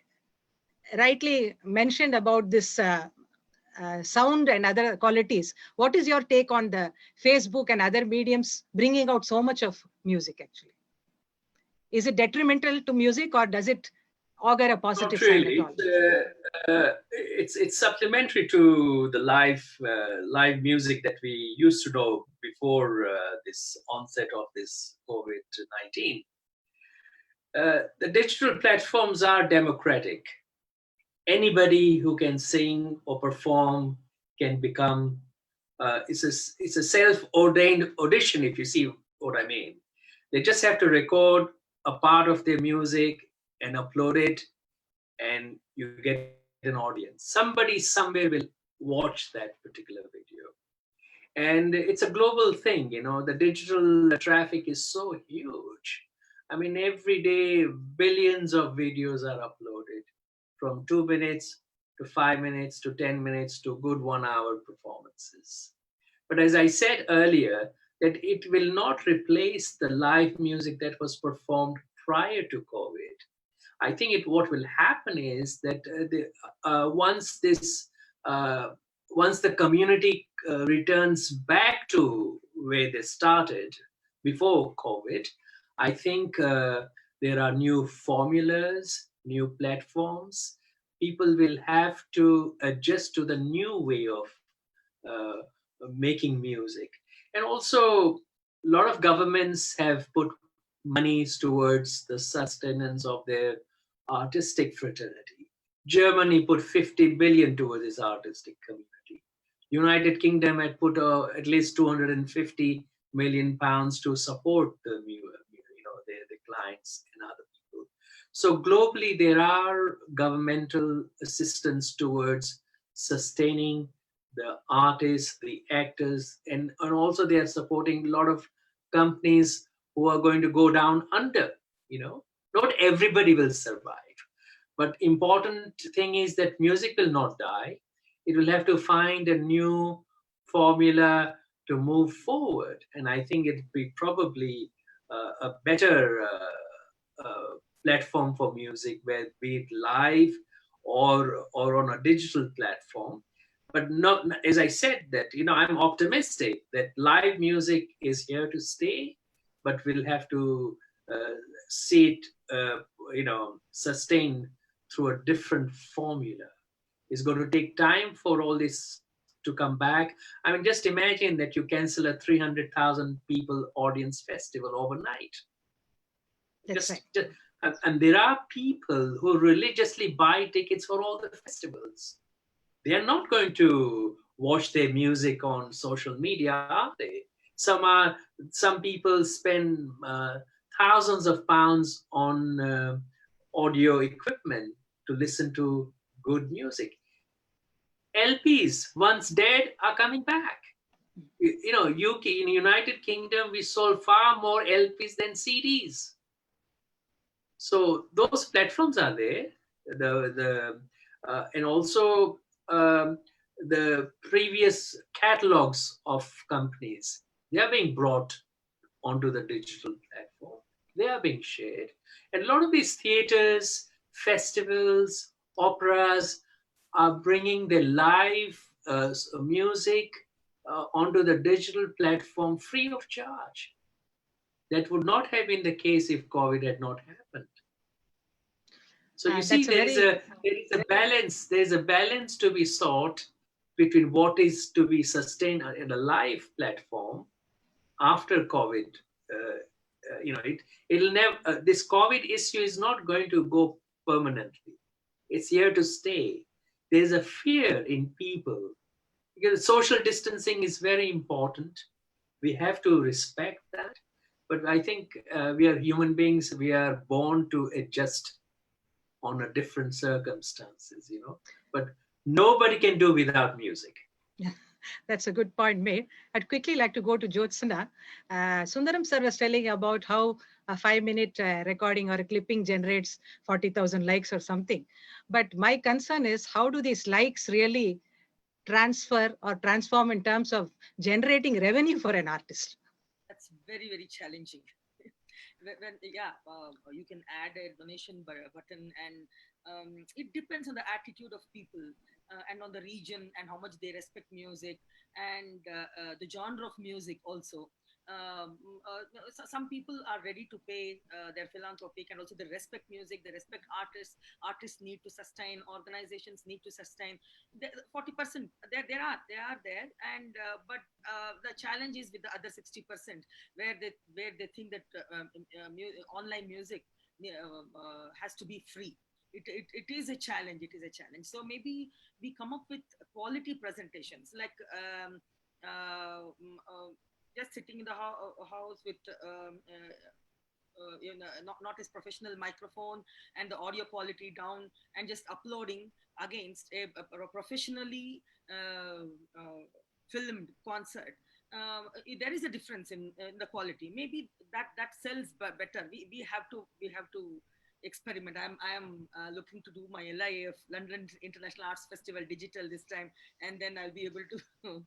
rightly mentioned about this sound and other qualities, what is your take on the Facebook and other mediums bringing out so much of music actually? Is it detrimental to music, or does it augur a positive Not really. sign at all? It's supplementary to the live music that we used to know before this onset of this COVID-19. The digital platforms are democratic. Anybody who can sing or perform can become, it's a self-ordained audition, if you see what I mean. They just have to record a part of their music and upload it, and you get an audience. Somebody somewhere will watch that particular video. And it's a global thing, you know, the digital traffic is so huge. I mean, every day, billions of videos are uploaded, from 2 minutes to 5 minutes to 10 minutes to good 1 hour performances. But as I said earlier, that it will not replace the live music that was performed prior to COVID. I think what will happen is that once the community returns back to where they started before COVID, I think there are new formulas, new platforms. People will have to adjust to the new way of making music. And also, a lot of governments have put monies towards the sustenance of their artistic fraternity. Germany put 50 billion towards its artistic community. United Kingdom had put at least 250 million pounds to support the their clients and other people. So globally, there are governmental assistance towards sustaining the artists, the actors, and also they are supporting a lot of companies who are going to go down under. You know, not everybody will survive, but important thing is that music will not die. It will have to find a new formula to move forward, and I think it'd be probably a better platform for music, where be it live or on a digital platform. But not, as I said, that, you know, I'm optimistic that live music is here to stay, but we'll have to see it, sustained through a different formula. It's going to take time for all this to come back. I mean, just imagine that you cancel a 300,000 people audience festival overnight. That's right. And there are people who religiously buy tickets for all the festivals. They are not going to watch their music on social media, are they? Some people spend thousands of pounds on audio equipment to listen to good music. LPs, once dead, are coming back. You know, UK, in United Kingdom, we sold far more LPs than CDs. So those platforms are there. And also the previous catalogs of companies, they are being brought onto the digital platform. They are being shared. And a lot of these theaters, festivals, operas are bringing their live music onto the digital platform free of charge. That would not have been the case if COVID had not happened. So you see, there is a balance. There's a balance to be sought between what is to be sustained in a live platform after COVID. You know, it'll never. This COVID issue is not going to go permanently. It's here to stay. There's a fear in people because social distancing is very important. We have to respect that. But I think we are human beings. We are born to adjust on a different circumstances, you know. But nobody can do without music. Yeah, that's a good point made. I'd quickly like to go to JYOTSNA. Sundaram sir was telling about how a 5-minute recording or a clipping generates 40,000 likes or something. But my concern is, how do these likes really transfer or transform in terms of generating revenue for an artist? That's very, very challenging. You can add a donation button, and it depends on the attitude of people and on the region and how much they respect music and the genre of music also. Some people are ready to pay their philanthropic, and also they respect music, they respect artists. Artists need to sustain, organizations need to sustain. 40% they are there, and but the challenge is with the other 60% where they think that online music has to be free. It is a challenge. It is a challenge. So maybe we come up with quality presentations, like just sitting in the house with not his professional microphone and the audio quality down, and just uploading against a professionally filmed concert. There is a difference in the quality. Maybe that sells better. We have to experiment. I am looking to do my LIAF, London International Arts Festival digital this time, and then I'll be able to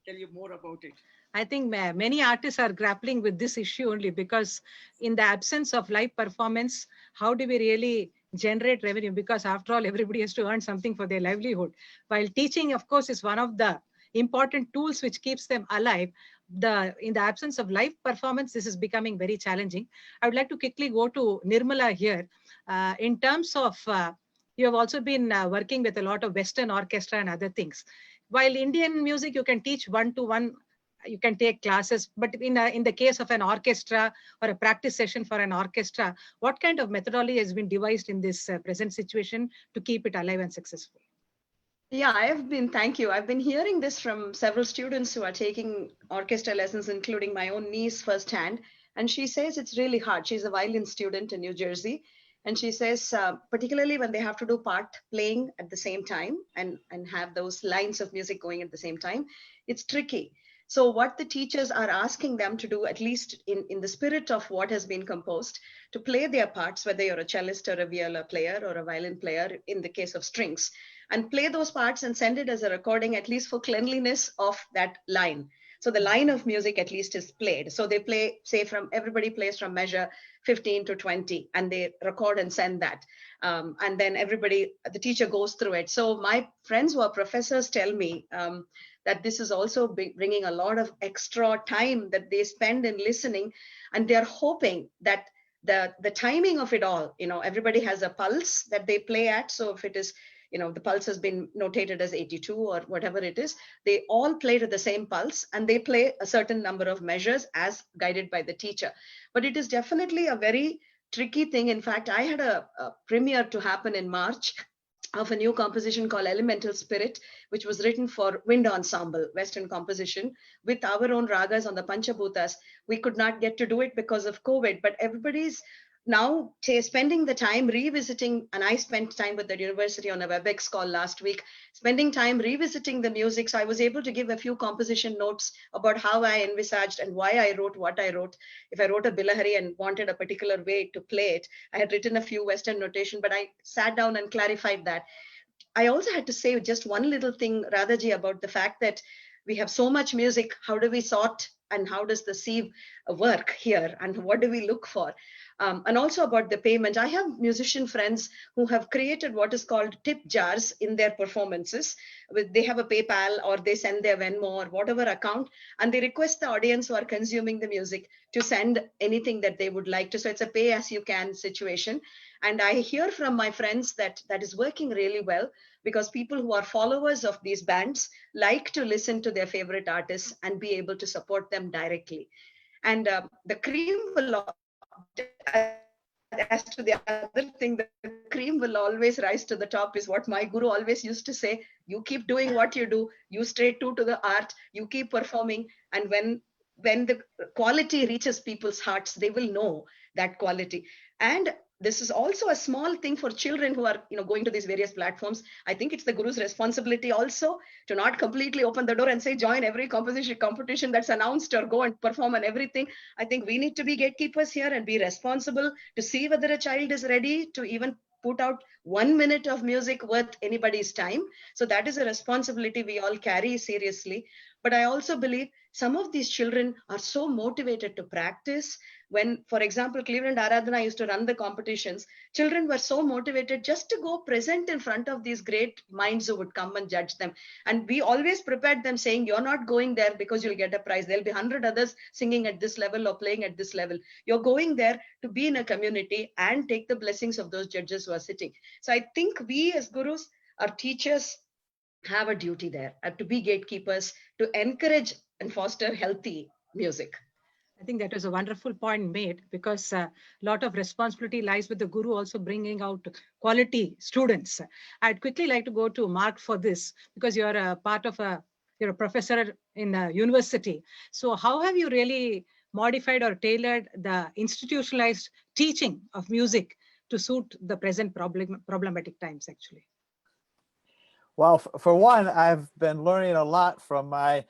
tell you more about it. I think many artists are grappling with this issue only because in the absence of live performance, how do we really generate revenue? Because after all, everybody has to earn something for their livelihood. While teaching, of course, is one of the important tools which keeps them alive. In the absence of live performance, this is becoming very challenging. I would like to quickly go to NIRMALA here. In terms of, you have also been working with a lot of Western orchestra and other things. While Indian music, you can teach one-to-one, you can take classes, but in the case of an orchestra or a practice session for an orchestra, what kind of methodology has been devised in this present situation to keep it alive and successful? Yeah, thank you. I've been hearing this from several students who are taking orchestra lessons, including my own niece firsthand. And she says it's really hard. She's a violin student in New Jersey. And she says, particularly when they have to do part playing at the same time and have those lines of music going at the same time, it's tricky. So what the teachers are asking them to do, at least in the spirit of what has been composed, to play their parts, whether you're a cellist or a viola player or a violin player, in the case of strings, and play those parts and send it as a recording, at least for cleanliness of that line. So the line of music at least is played. So they play, say everybody plays from measure 15 to 20, and they record and send that. And then the teacher goes through it. So my friends who are professors tell me that this is also bringing a lot of extra time that they spend in listening. And they're hoping that the timing of it all, everybody has a pulse that they play at. So if it is the pulse has been notated as 82 or whatever it is. They all play to the same pulse, and they play a certain number of measures as guided by the teacher. But it is definitely a very tricky thing. In fact, I had a premiere to happen in March of a new composition called Elemental Spirit, which was written for wind ensemble, Western composition, with our own ragas on the Panchabhutas. We could not get to do it because of COVID, but everybody's now spending the time revisiting, and I spent time with the university on a WebEx call last week, spending time revisiting the music. So I was able to give a few composition notes about how I envisaged and why I wrote what I wrote. If I wrote a Bilahari and wanted a particular way to play it, I had written a few Western notation, but I sat down and clarified that. I also had to say just one little thing, Radhaji, about the fact that we have so much music. How do we sort, and how does the sieve work here, and what do we look for? And also about the payment. I have musician friends who have created what is called tip jars in their performances. They have a PayPal, or they send their Venmo or whatever account, and they request the audience who are consuming the music to send anything that they would like to. So it's a pay as you can situation. And I hear from my friends that that is working really well, because people who are followers of these bands like to listen to their favorite artists and be able to support them directly. And the cream will, as to the other thing, the cream will always rise to the top, is what my guru always used to say. You keep doing what you do, you stay true to the art, you keep performing, and when the quality reaches people's hearts, they will know that quality. And this is also a small thing for children who are going to these various platforms. I think it's the guru's responsibility also to not completely open the door and say join every competition that's announced or go and perform and everything. I think we need to be gatekeepers here and be responsible to see whether a child is ready to even put out 1 minute of music worth anybody's time. So that is a responsibility we all carry seriously. But I also believe some of these children are so motivated to practice. When, for example, Cleveland Aradhana used to run the competitions, children were so motivated just to go present in front of these great minds who would come and judge them. And we always prepared them saying, you're not going there because you'll get a prize. There'll be 100 others singing at this level or playing at this level. You're going there to be in a community and take the blessings of those judges who are sitting. So I think we as gurus, our teachers, have a duty there to be gatekeepers, to encourage and foster healthy music. I think that was a wonderful point made, because a lot of responsibility lies with the guru also bringing out quality students. I'd quickly like to go to Mark for this, because you're a part of you're a professor in a university. So how have you really modified or tailored the institutionalized teaching of music to suit the present problematic times, actually? Well, for one, I've been learning a lot from my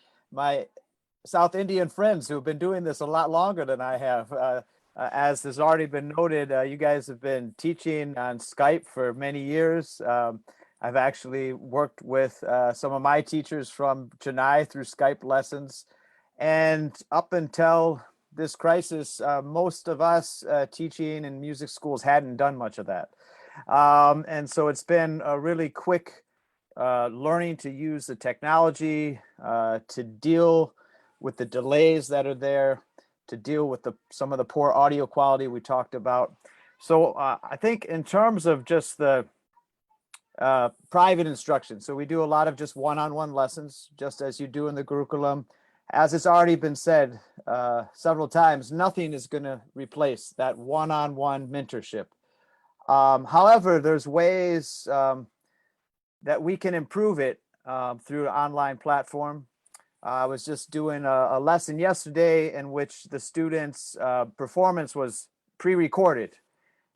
South Indian friends who've been doing this a lot longer than I have. As has already been noted, you guys have been teaching on Skype for many years. I've actually worked with some of my teachers from Chennai through Skype lessons. And up until this crisis, most of us teaching in music schools hadn't done much of that. And so it's been a really quick learning to use the technology to deal with the delays that are there, to deal with some of the poor audio quality we talked about. So I think in terms of just the private instruction, so we do a lot of just one-on-one lessons, just as you do in the curriculum. As it's already been said several times, nothing is going to replace that one-on-one mentorship. However, there's ways that we can improve it through an online platform. I was just doing a lesson yesterday in which the students' performance was pre-recorded.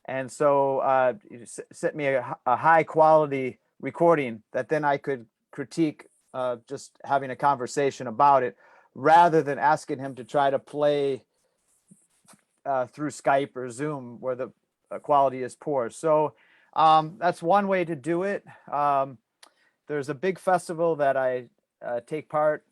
And so you sent me a high quality recording that then I could critique just having a conversation about it, rather than asking him to try to play through Skype or Zoom where the quality is poor. So that's one way to do it. There's a big festival that I take part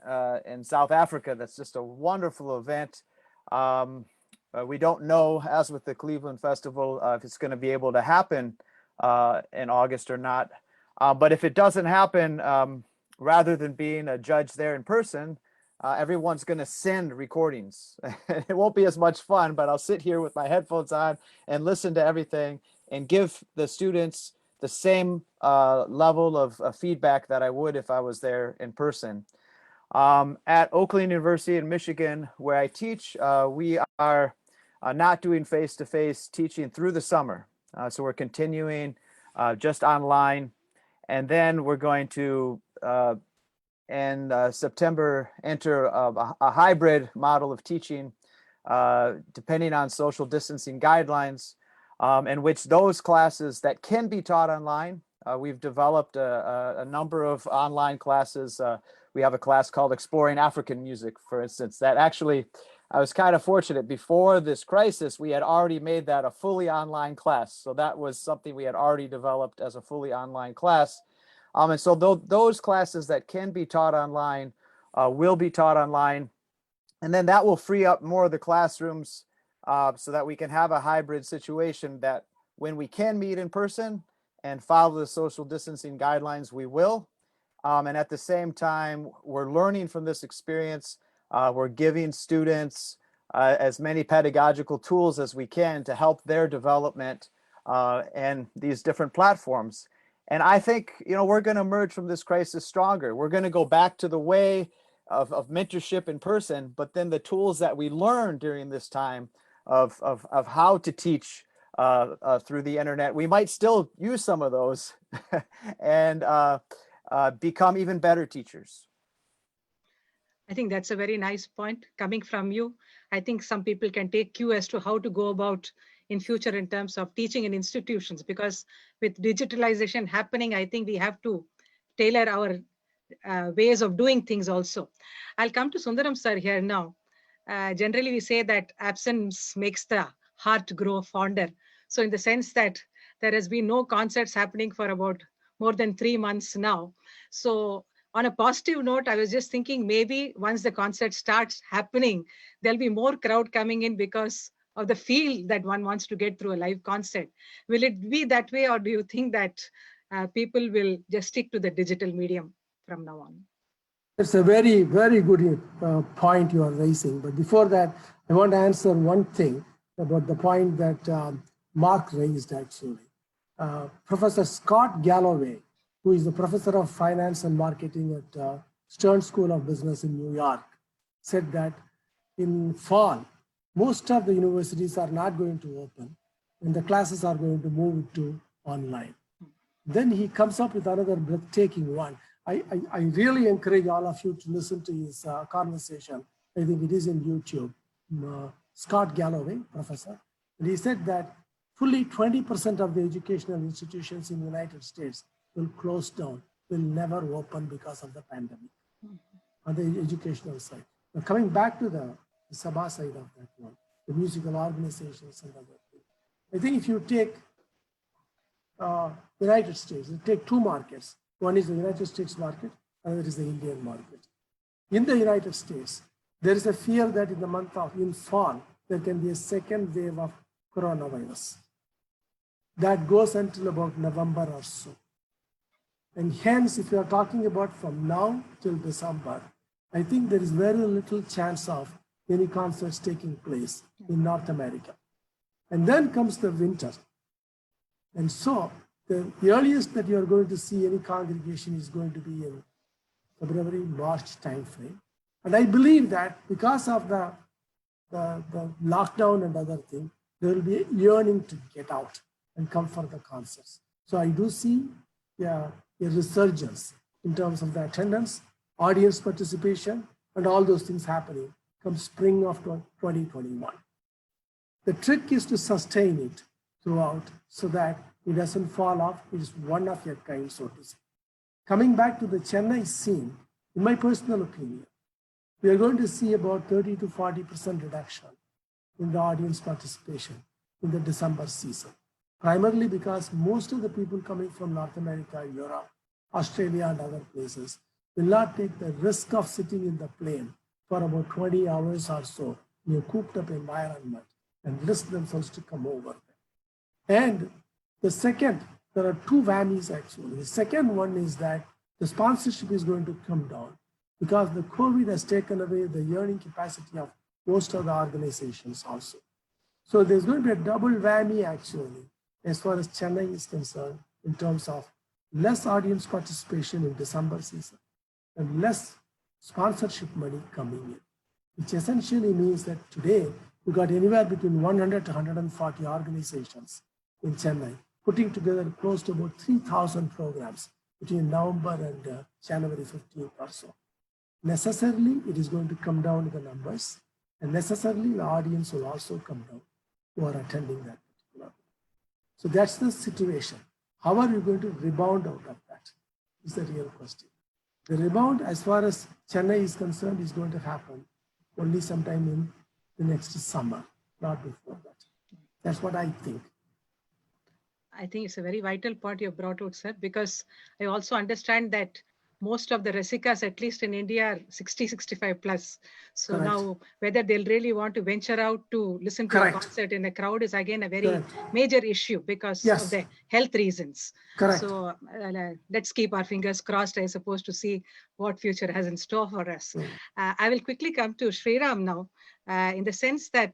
in South Africa. That's just a wonderful event. We don't know, as with the Cleveland Festival, if it's going to be able to happen in August or not. But if it doesn't happen, rather than being a judge there in person, everyone's going to send recordings. It won't be as much fun, but I'll sit here with my headphones on and listen to everything and give the students the same level of feedback that I would if I was there in person. At Oakland University in Michigan, where I teach, we are not doing face-to-face teaching through the summer. So we're continuing just online. And then we're going to, in September, enter a hybrid model of teaching, depending on social distancing guidelines, in which those classes that can be taught online, we've developed a number of online classes. We have a class called Exploring African Music, for instance, that actually, I was kind of fortunate. Before this crisis, we had already made that a fully online class. So that was something we had already developed as a fully online class. And so those classes that can be taught online will be taught online. And then that will free up more of the classrooms so that we can have a hybrid situation that when we can meet in person and follow the social distancing guidelines, we will. And at the same time, we're learning from this experience. We're giving students as many pedagogical tools as we can to help their development and these different platforms. And I think, we're going to emerge from this crisis stronger. We're going to go back to the way of mentorship in person, but then the tools that we learned during this time of how to teach through the internet, we might still use some of those and become even better teachers. I think that's a very nice point coming from you. I think some people can take cue as to how to go about in future in terms of teaching in institutions, because with digitalization happening, I think we have to tailor our ways of doing things also. I'll come to Sundaram sir here now. Generally, we say that absence makes the heart grow fonder. So in the sense that there has been no concerts happening for about more than 3 months now. So on a positive note, I was just thinking maybe once the concert starts happening, there'll be more crowd coming in because of the feel that one wants to get through a live concert. Will it be that way, or do you think that people will just stick to the digital medium from now on? It's a very, very good point you are raising. But before that, I want to answer one thing about the point that Mark raised actually. Professor Scott Galloway, who is the professor of finance and marketing at Stern School of Business in New York, said that in fall, most of the universities are not going to open and the classes are going to move to online. Then he comes up with another breathtaking one. I really encourage all of you to listen to his conversation. I think it is in YouTube. Scott Galloway, professor, and he said that fully 20% of the educational institutions in the United States will close down, will never open because of the pandemic on the educational side. Now coming back to the Sabha side of that one, the musical organizations and other things. I think if you take United States, you take two markets. One is the United States market, another is the Indian market. In the United States, there is a fear that in fall, there can be a second wave of coronavirus. That goes until about November or so. And hence, if you are talking about from now till December, I think there is very little chance of any concerts taking place in North America. And then comes the winter. And so the earliest that you are going to see any congregation is going to be in February, March timeframe. And I believe that because of the lockdown and other things, there will be a yearning to get out and come for the concerts. So I do see a resurgence in terms of the attendance, audience participation, and all those things happening come spring of 2021. The trick is to sustain it throughout so that it doesn't fall off. It is one of a kind, so to say. Coming back to the Chennai scene, in my personal opinion, we are going to see about 30 to 40% reduction in the audience participation in the December season. Primarily because most of the people coming from North America, Europe, Australia, and other places will not take the risk of sitting in the plane for about 20 hours or so in a cooped up environment and risk themselves to come over. And the second, there are two whammies actually. The second one is that the sponsorship is going to come down because the COVID has taken away the earning capacity of most of the organizations also. So there's going to be a double whammy actually, as far as Chennai is concerned in terms of less audience participation in December season and less sponsorship money coming in, which essentially means that today we got anywhere between 100 to 140 organizations in Chennai, putting together close to about 3,000 programs between November and January 15th or so. Necessarily, it is going to come down to the numbers, and necessarily the audience will also come down who are attending that particular. So that's the situation. How are you going to rebound out of that is the real question. The rebound, as far as Chennai is concerned, is going to happen only sometime in the next summer, not before that. That's what I think. I think it's a very vital point you brought out, sir, because I also understand that most of the Rasikas, at least in India, are 60, 65 plus. So Correct. now whether they'll really want to venture out to listen to Correct. a concert in a crowd is again a very Correct. major issue because Yes. of the health reasons. Correct. So let's keep our fingers crossed, I suppose, to see what future has in store for us. I will quickly come to SRIRAM now, in the sense that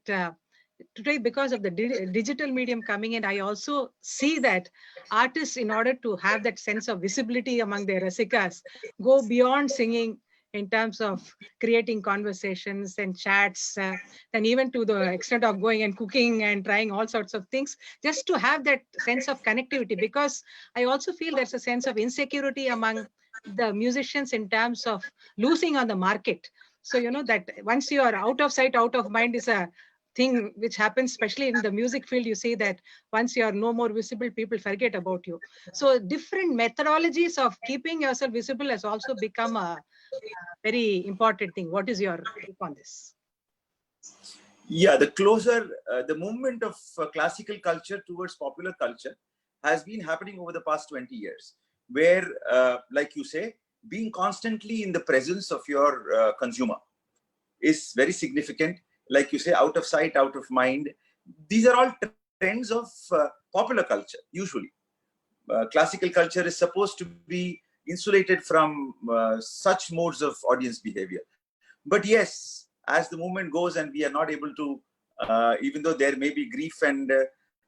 today, because of the digital medium coming in, I also see that artists, in order to have that sense of visibility among their Rasikas, go beyond singing in terms of creating conversations and chats, and even to the extent of going and cooking and trying all sorts of things, just to have that sense of connectivity. Because I also feel there's a sense of insecurity among the musicians in terms of losing on the market. So, you know, that once you are out of sight, out of mind is a thing which happens, especially in the music field. You see that once you are no more visible, people forget about you. So different methodologies of keeping yourself visible has also become a very important thing. What is your take on this? Yeah, the closer, the movement of classical culture towards popular culture has been happening over the past 20 years, where, like you say, being constantly in the presence of your consumer is very significant. Like you say, out of sight, out of mind. These are all trends of popular culture, usually. Classical culture is supposed to be insulated from such modes of audience behavior. But yes, as the movement goes and we are not able to, even though there may be grief and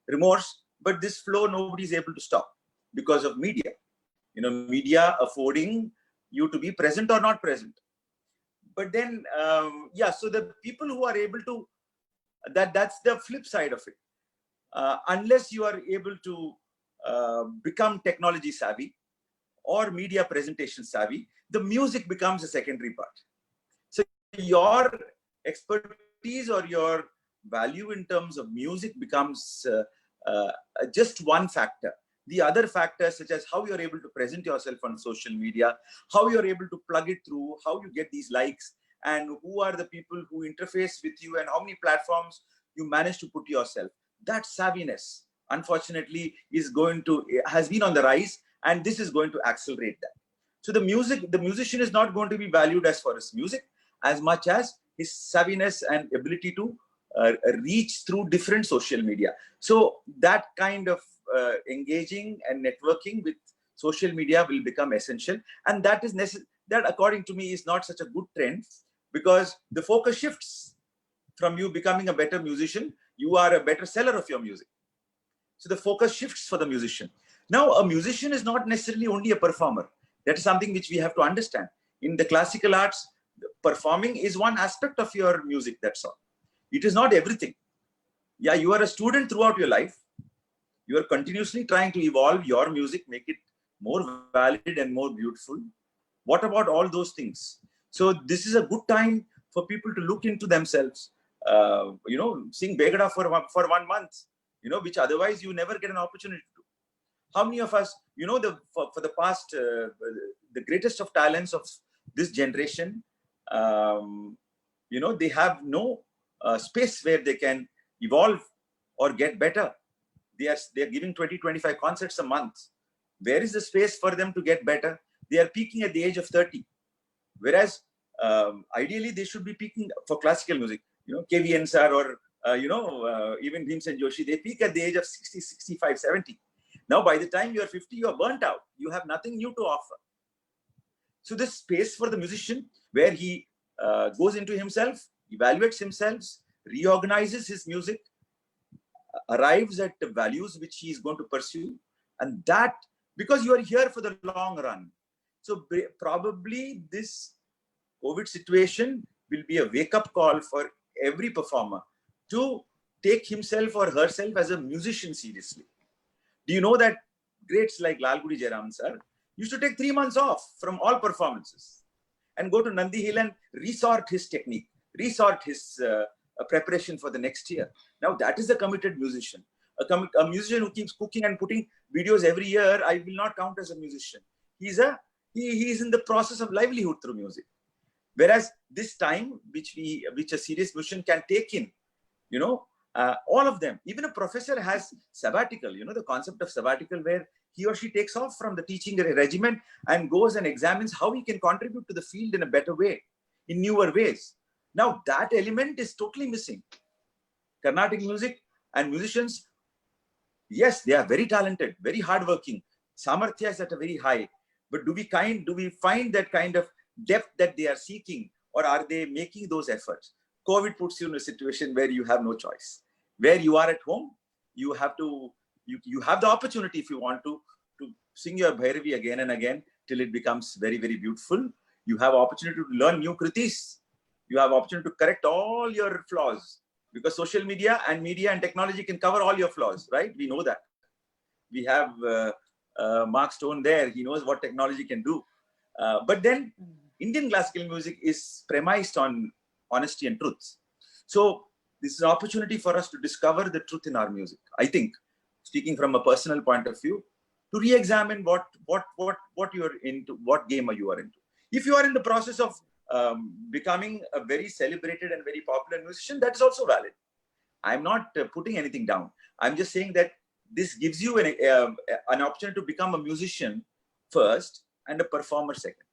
remorse, but this flow nobody is able to stop because of media. You know, media affording you to be present or not present. But then, yeah, so the people who are able to, that's the flip side of it. Unless you are able to become technology savvy or media presentation savvy, the music becomes a secondary part. So your expertise or your value in terms of music becomes just one factor. The other factors, such as how you're able to present yourself on social media, how you're able to plug it through, how you get these likes, and who are the people who interface with you, and how many platforms you manage to put yourself. That savviness, unfortunately, has been on the rise, and this is going to accelerate that. So the musician is not going to be valued as far as music, as much as his savviness and ability to reach through different social media. So that kind of engaging and networking with social media will become essential, and that is that, according to me, is not such a good trend, because the focus shifts from you becoming a better musician. You are a better seller of your music. So the focus shifts for the musician. Now, a musician is not necessarily only a performer. That is something which we have to understand. In the classical arts, performing is one aspect of your music, that's all. It is not everything. Yeah, you are a student throughout your life. You are continuously trying to evolve your music, make it more valid and more beautiful. What about all those things? So this is a good time for people to look into themselves. You know, sing Begada for 1 month, you know, which otherwise you never get an opportunity to do. How many of us, you know, for the past, the greatest of talents of this generation, you know, they have no space where they can evolve or get better. They are giving 20-25 concerts a month. Where is the space for them to get better? They are peaking at the age of 30. Whereas ideally they should be peaking for classical music. You know, KVN sir or, you know, even Bhimsen Joshi, they peak at the age of 60, 65, 70. Now, by the time you are 50, you are burnt out. You have nothing new to offer. So this space for the musician, where he goes into himself, evaluates himself, reorganizes his music, arrives at the values which he is going to pursue, and that because you are here for the long run. So probably this COVID situation will be a wake-up call for every performer to take himself or herself as a musician seriously. Do you know that greats like Lalgudi Jairam sir used to take 3 months off from all performances and go to Nandi Hill and resort his technique, resort his preparation for the next year. Now that is a committed musician. A musician who keeps cooking and putting videos every year, I will not count as a musician. He is in the process of livelihood through music. Whereas this time, which a serious musician can take in, you know, all of them, even a professor has sabbatical, you know, the concept of sabbatical, where he or she takes off from the teaching regimen and goes and examines how he can contribute to the field in a better way, in newer ways. Now that element is totally missing. Carnatic music and musicians, yes, they are very talented, very hardworking. Samarthya is at a very high, but do we find that kind of depth that they are seeking, or are they making those efforts? COVID puts you in a situation where you have no choice. Where you are at home, you have to, you have the opportunity, if you want to sing your Bhairavi again and again till it becomes very, very beautiful. You have opportunity to learn new kritis. You have opportunity to correct all your flaws, because social media and technology can cover all your flaws, right? We know that. We have Mark Stone there. He knows what technology can do. But then Indian classical music is premised on honesty and truth. So this is an opportunity for us to discover the truth in our music. I think, speaking from a personal point of view, to re-examine what you're into, what game you are into. If you are in the process of becoming a very celebrated and very popular musician, that is also valid. I'm not putting anything down. I'm just saying that this gives you an opportunity to become a musician first and a performer second.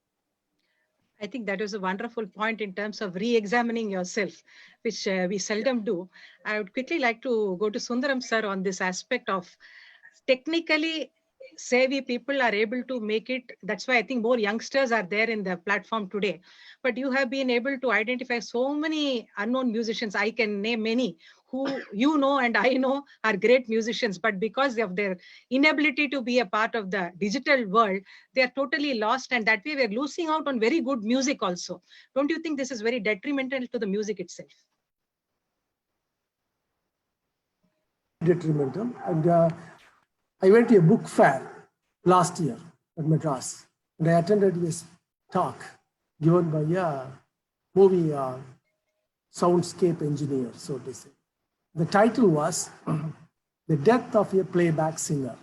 I think that was a wonderful point in terms of re-examining yourself, which we seldom do. I would quickly like to go to Sundaram sir on this aspect of technically savvy people are able to make it. That's why I think more youngsters are there in the platform today. But you have been able to identify so many unknown musicians. I can name many who you know and I know are great musicians, but because of their inability to be a part of the digital world, they are totally lost, and that way we're losing out on very good music also. Don't you think this is very detrimental to the music itself? Detrimental. And I went to a book fair last year at Madras, and I attended this talk given by a movie soundscape engineer, so to say. The title was The Death of a Playback Singer.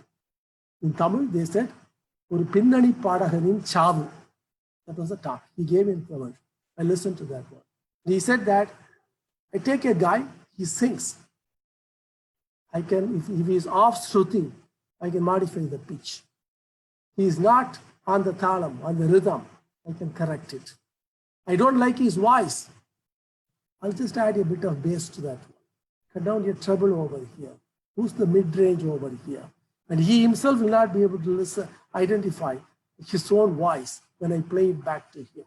In Tamil, they said, Oru Pinnani Padaganin Chavu. That was the talk. He gave in Tamil. I listened to that one. He said that I take a guy, he sings. I can, if he is off shruti, I can modify the pitch. He is not on the thalam, on the rhythm, I can correct it. I don't like his voice. I'll just add a bit of bass to that one. Cut down your treble over here. Who's the mid-range over here? And he himself will not be able to listen, identify his own voice when I play it back to him.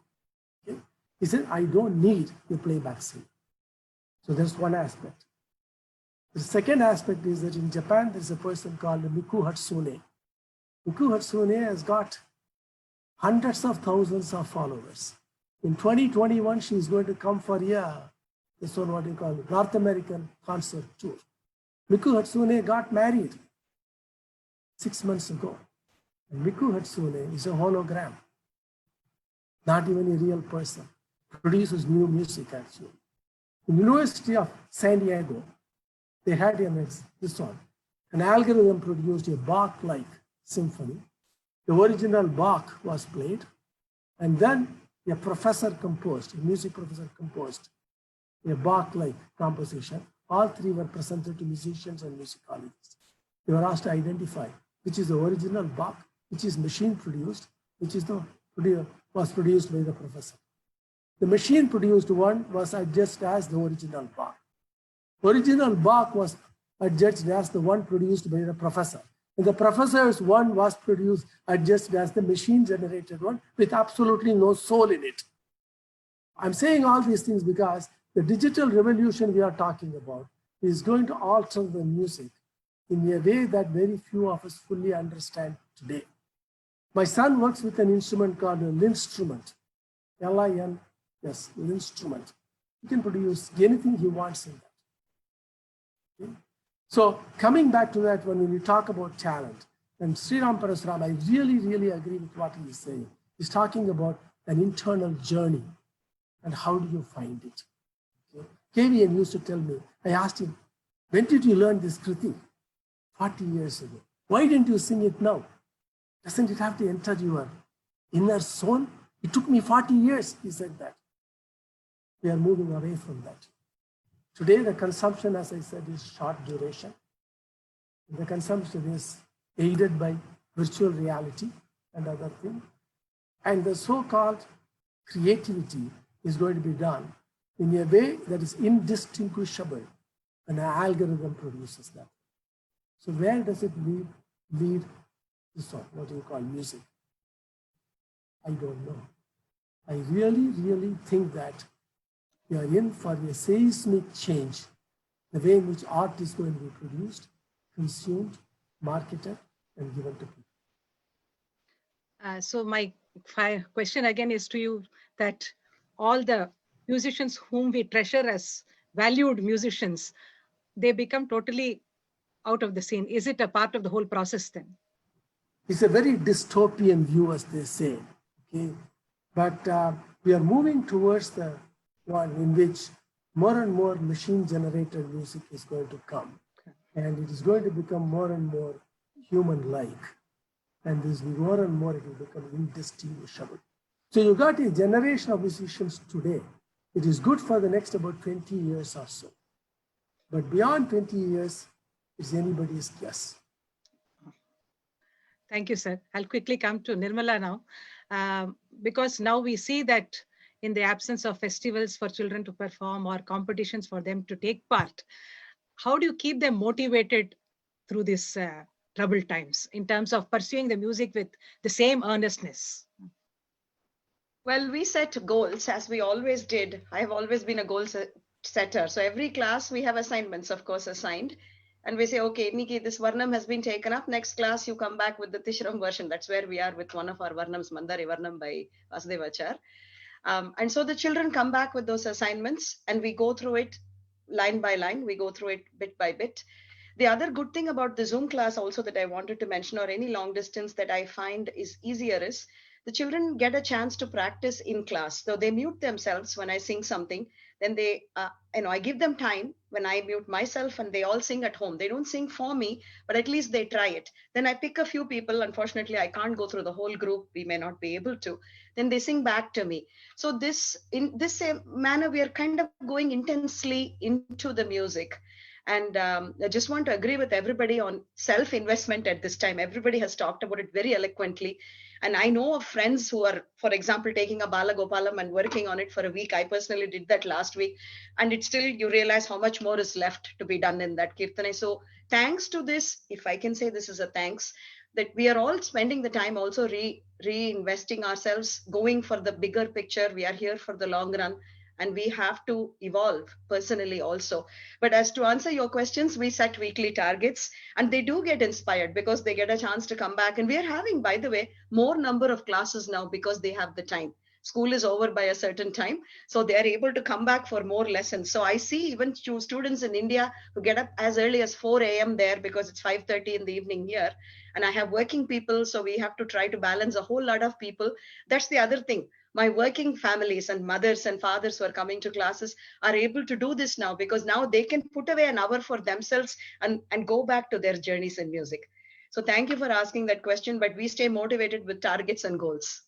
Okay? He said, I don't need a playback singer. So there's one aspect. The second aspect is that in Japan, there's a person called Miku Hatsune. Miku Hatsune has got hundreds of thousands of followers. In 2021, she's going to come for this one, what you call North American concert tour. Miku Hatsune got married 6 months ago. And Miku Hatsune is a hologram, not even a real person. Produces new music actually. In the University of San Diego, they had this one. An algorithm produced a Bach-like symphony. The original Bach was played, and then a professor composed, a music professor composed a Bach-like composition. All three were presented to musicians and musicologists. They were asked to identify which is the original Bach, which is machine produced, which is was produced by the professor. The machine produced one was adjudged as the original Bach. Original Bach was adjudged as the one produced by the professor. And the professor's one was adjudged as the machine generated one with absolutely no soul in it. I'm saying all these things because the digital revolution we are talking about is going to alter the music in a way that very few of us fully understand today. My son works with an instrument called an instrument, L-I-N, yes, instrument. He can produce anything he wants in that. Okay? So coming back to that, when we talk about talent, and SRIRAM PARASURAM, I really agree with what he is saying. He's talking about an internal journey and how do you find it. Okay? KVN used to tell me, I asked him, when did you learn this Kriti? 40 years ago. Why didn't you sing it now? Doesn't it have to enter your inner soul? It took me 40 years, he said that. We are moving away from that. Today, the consumption, as I said, is short duration. The consumption is aided by virtual reality and other things. And the so-called creativity is going to be done in a way that is indistinguishable when an algorithm produces that. So where does it lead this one, what you call music? I don't know. I really think that we are in for a seismic change, the way in which art is going to be produced, consumed, marketed, and given to people. So my question again is to you, that all the musicians whom we treasure as valued musicians, they become totally out of the scene. Is it a part of the whole process then? It's a very dystopian view, as they say. Okay? But we are moving towards the one in which more and more machine-generated music is going to come. And it is going to become more and more human-like. And this more and more it will become indistinguishable. So you got a generation of musicians today. It is good for the next about 20 years or so. But beyond 20 years, it's anybody's guess. Thank you, sir. I'll quickly come to Nirmala now, because now we see that in the absence of festivals for children to perform or competitions for them to take part, how do you keep them motivated through these troubled times in terms of pursuing the music with the same earnestness? Well, we set goals as we always did. I've always been a goal setter. So every class we have assignments, of course, assigned. And we say, okay, Niki, this Varnam has been taken up. Next class, you come back with the Tishram version. That's where we are with one of our Varnams, Mandari Varnam by VISWADEVA. And so the children come back with those assignments and we go through it line by line. We go through it bit by bit. The other good thing about the Zoom class also that I wanted to mention, or any long distance that I find is easier, is the children get a chance to practice in class. So they mute themselves when I sing something. Then they, I give them time when I mute myself and they all sing at home. They don't sing for me, but at least they try it. Then I pick a few people. Unfortunately, I can't go through the whole group. We may not be able to. Then they sing back to me. So in this same manner, we are kind of going intensely into the music. And I just want to agree with everybody on self-investment at this time. Everybody has talked about it very eloquently. And I know of friends who are, for example, taking a Bala Gopalam and working on it for a week. I personally did that last week. And it's still, you realize how much more is left to be done in that Kirtana. So thanks to this, if I can say this is a thanks, that we are all spending the time also reinvesting ourselves, going for the bigger picture. We are here for the long run. And we have to evolve personally also. But as to answer your questions, we set weekly targets and they do get inspired because they get a chance to come back. And we are having, by the way, more number of classes now because they have the time. School is over by a certain time. So they are able to come back for more lessons. So I see even students in India who get up as early as 4 a.m. there because it's 5:30 in the evening here. And I have working people. So we have to try to balance a whole lot of people. That's the other thing. My working families and mothers and fathers who are coming to classes are able to do this now because now they can put away an hour for themselves and go back to their journeys in music. So thank you for asking that question, but we stay motivated with targets and goals.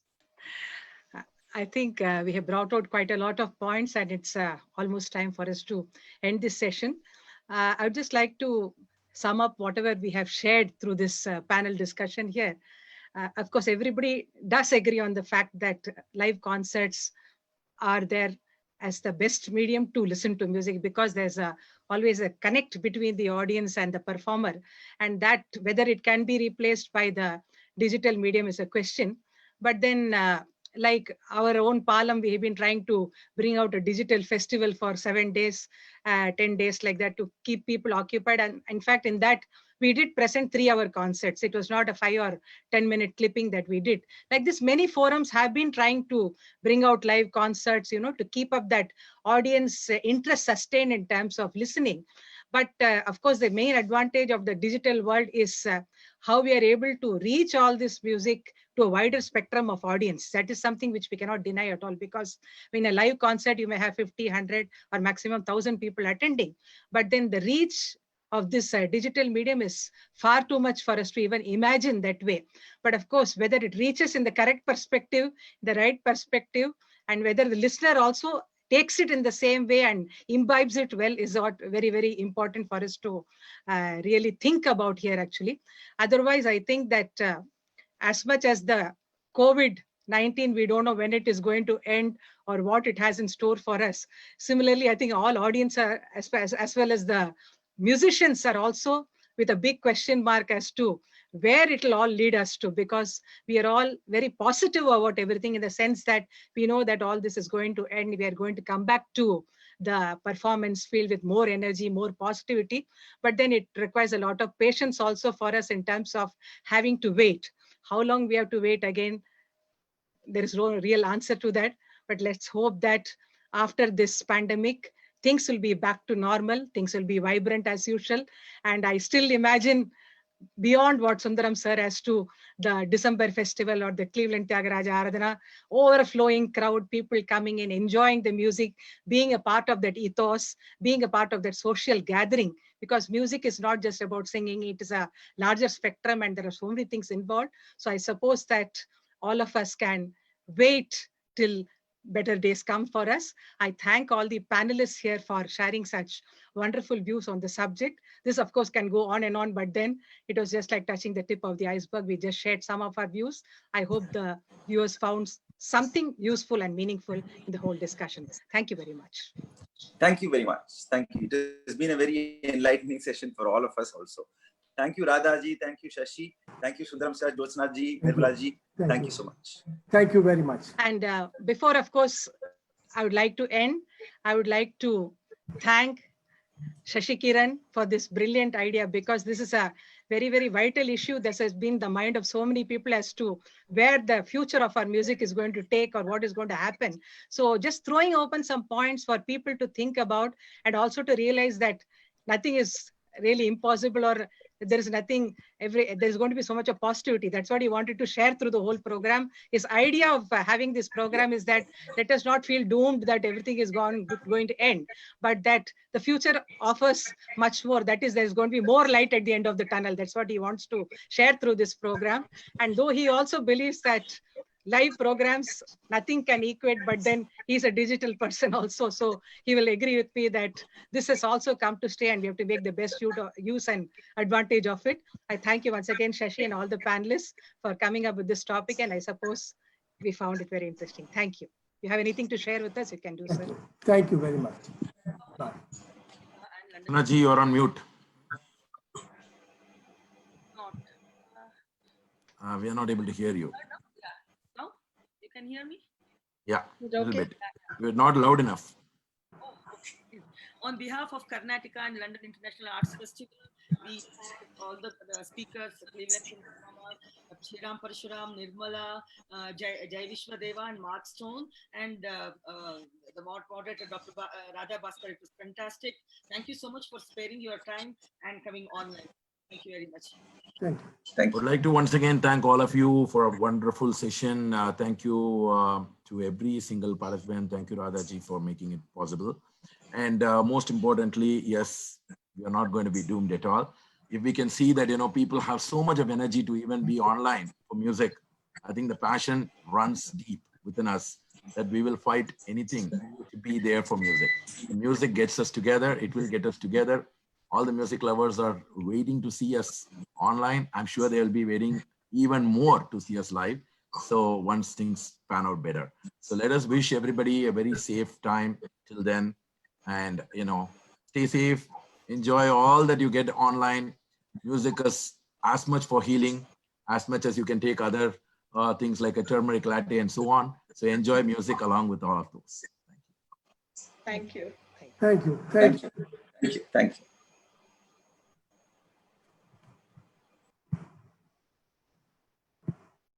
I think we have brought out quite a lot of points and it's almost time for us to end this session. I would just like to sum up whatever we have shared through this panel discussion here. Of course, everybody does agree on the fact that live concerts are there as the best medium to listen to music because there's always a connect between the audience and the performer. And that whether it can be replaced by the digital medium is a question. But then like our own Palam, we have been trying to bring out a digital festival for 7 days, 10 days like that to keep people occupied. And in fact, in that, we did present 3-hour concerts. It was not a 5 or 10-minute clipping that we did. Like this, many forums have been trying to bring out live concerts, to keep up that audience interest sustained in terms of listening. But of course, the main advantage of the digital world is how we are able to reach all this music to a wider spectrum of audience. That is something which we cannot deny at all, because in a live concert, you may have 50, 100 or maximum 1,000 people attending. But then the reach of this digital medium is far too much for us to even imagine that way. But of course, whether it reaches in the correct perspective, the right perspective, and whether the listener also takes it in the same way and imbibes it well is what very, very important for us to really think about here actually. Otherwise, I think that as much as the COVID-19, we don't know when it is going to end or what it has in store for us. Similarly, I think all audience are, as well as the musicians, are also with a big question mark as to where it will all lead us to, because we are all very positive about everything in the sense that we know that all this is going to end. We are going to come back to the performance field with more energy, more positivity, but then it requires a lot of patience also for us in terms of having to wait. How long we have to wait, again, there is no real answer to that, but let's hope that after this pandemic, things will be back to normal, things will be vibrant as usual. And I still imagine beyond what Sundaram sir as to the December festival or the Cleveland THYAGARAJA ARADHANA, overflowing crowd, people coming in, enjoying the music, being a part of that ethos, being a part of that social gathering, because music is not just about singing, it is a larger spectrum and there are so many things involved. So I suppose that all of us can wait till better days come for us. I thank all the panelists here for sharing such wonderful views on the subject. This of course can go on and on, but then it was just like touching the tip of the iceberg. We just shared some of our views. I hope the viewers found something useful and meaningful in the whole discussion. Thank you very much. Thank you very much. Thank you. It has been a very enlightening session for all of us also. Thank you, Radha ji. Thank you, Shashi. Thank you, Sundaram sir, Jyotsna ji, Nirmala ji. Thank you so much. Thank you very much. And before, of course, I would like to end, I would like to thank Shashi Kiran for this brilliant idea, because this is a very, very vital issue that has been the mind of so many people as to where the future of our music is going to take or what is going to happen. So just throwing open some points for people to think about, and also to realize that nothing is really impossible, or there is nothing, there's going to be so much of positivity. That's what he wanted to share through the whole program. His idea of having this program is that let us not feel doomed that everything is going to end, but that the future offers much more. That is, there's going to be more light at the end of the tunnel. That's what he wants to share through this program. And though he also believes that live programs, nothing can equate, but then he's a digital person also. So he will agree with me that this has also come to stay and we have to make the best use and advantage of it. I thank you once again, Shashi, and all the panelists for coming up with this topic. And I suppose we found it very interesting. Thank you. If you have anything to share with us, you can do so. Thank you very much. Bye. Naji, you're on mute. We are not able to hear you. Can hear me? Yeah, a little bit. You're not loud enough. Oh, okay. On behalf of Karnatica and London International Arts Festival, we thank all the speakers, Cleveland, SRIRAM, PARASURAM, NIRMALA, JYOTSNA and Mark Stone, and the moderator, Dr. Radha BHASKAR. It was fantastic. Thank you so much for sparing your time and coming online. Thank you very much. Thank you. Thank I would you. like to once again thank all of you for a wonderful session. Thank you to every single participant. Thank you, Radha ji, for making it possible. And most importantly, yes, we are not going to be doomed at all. If we can see that, people have so much of energy to even be online for music, I think the passion runs deep within us that we will fight anything to be there for music. The music gets us together. It will get us together. All the music lovers are waiting to see us online. I'm sure they'll be waiting even more to see us live. So once things pan out better. So let us wish everybody a very safe time till then. And, stay safe. Enjoy all that you get online. Music is as much for healing, as much as you can take other things like a turmeric latte and so on. So enjoy music along with all of those. Thank you. Thank you. Thank you. Thank you. Thank you.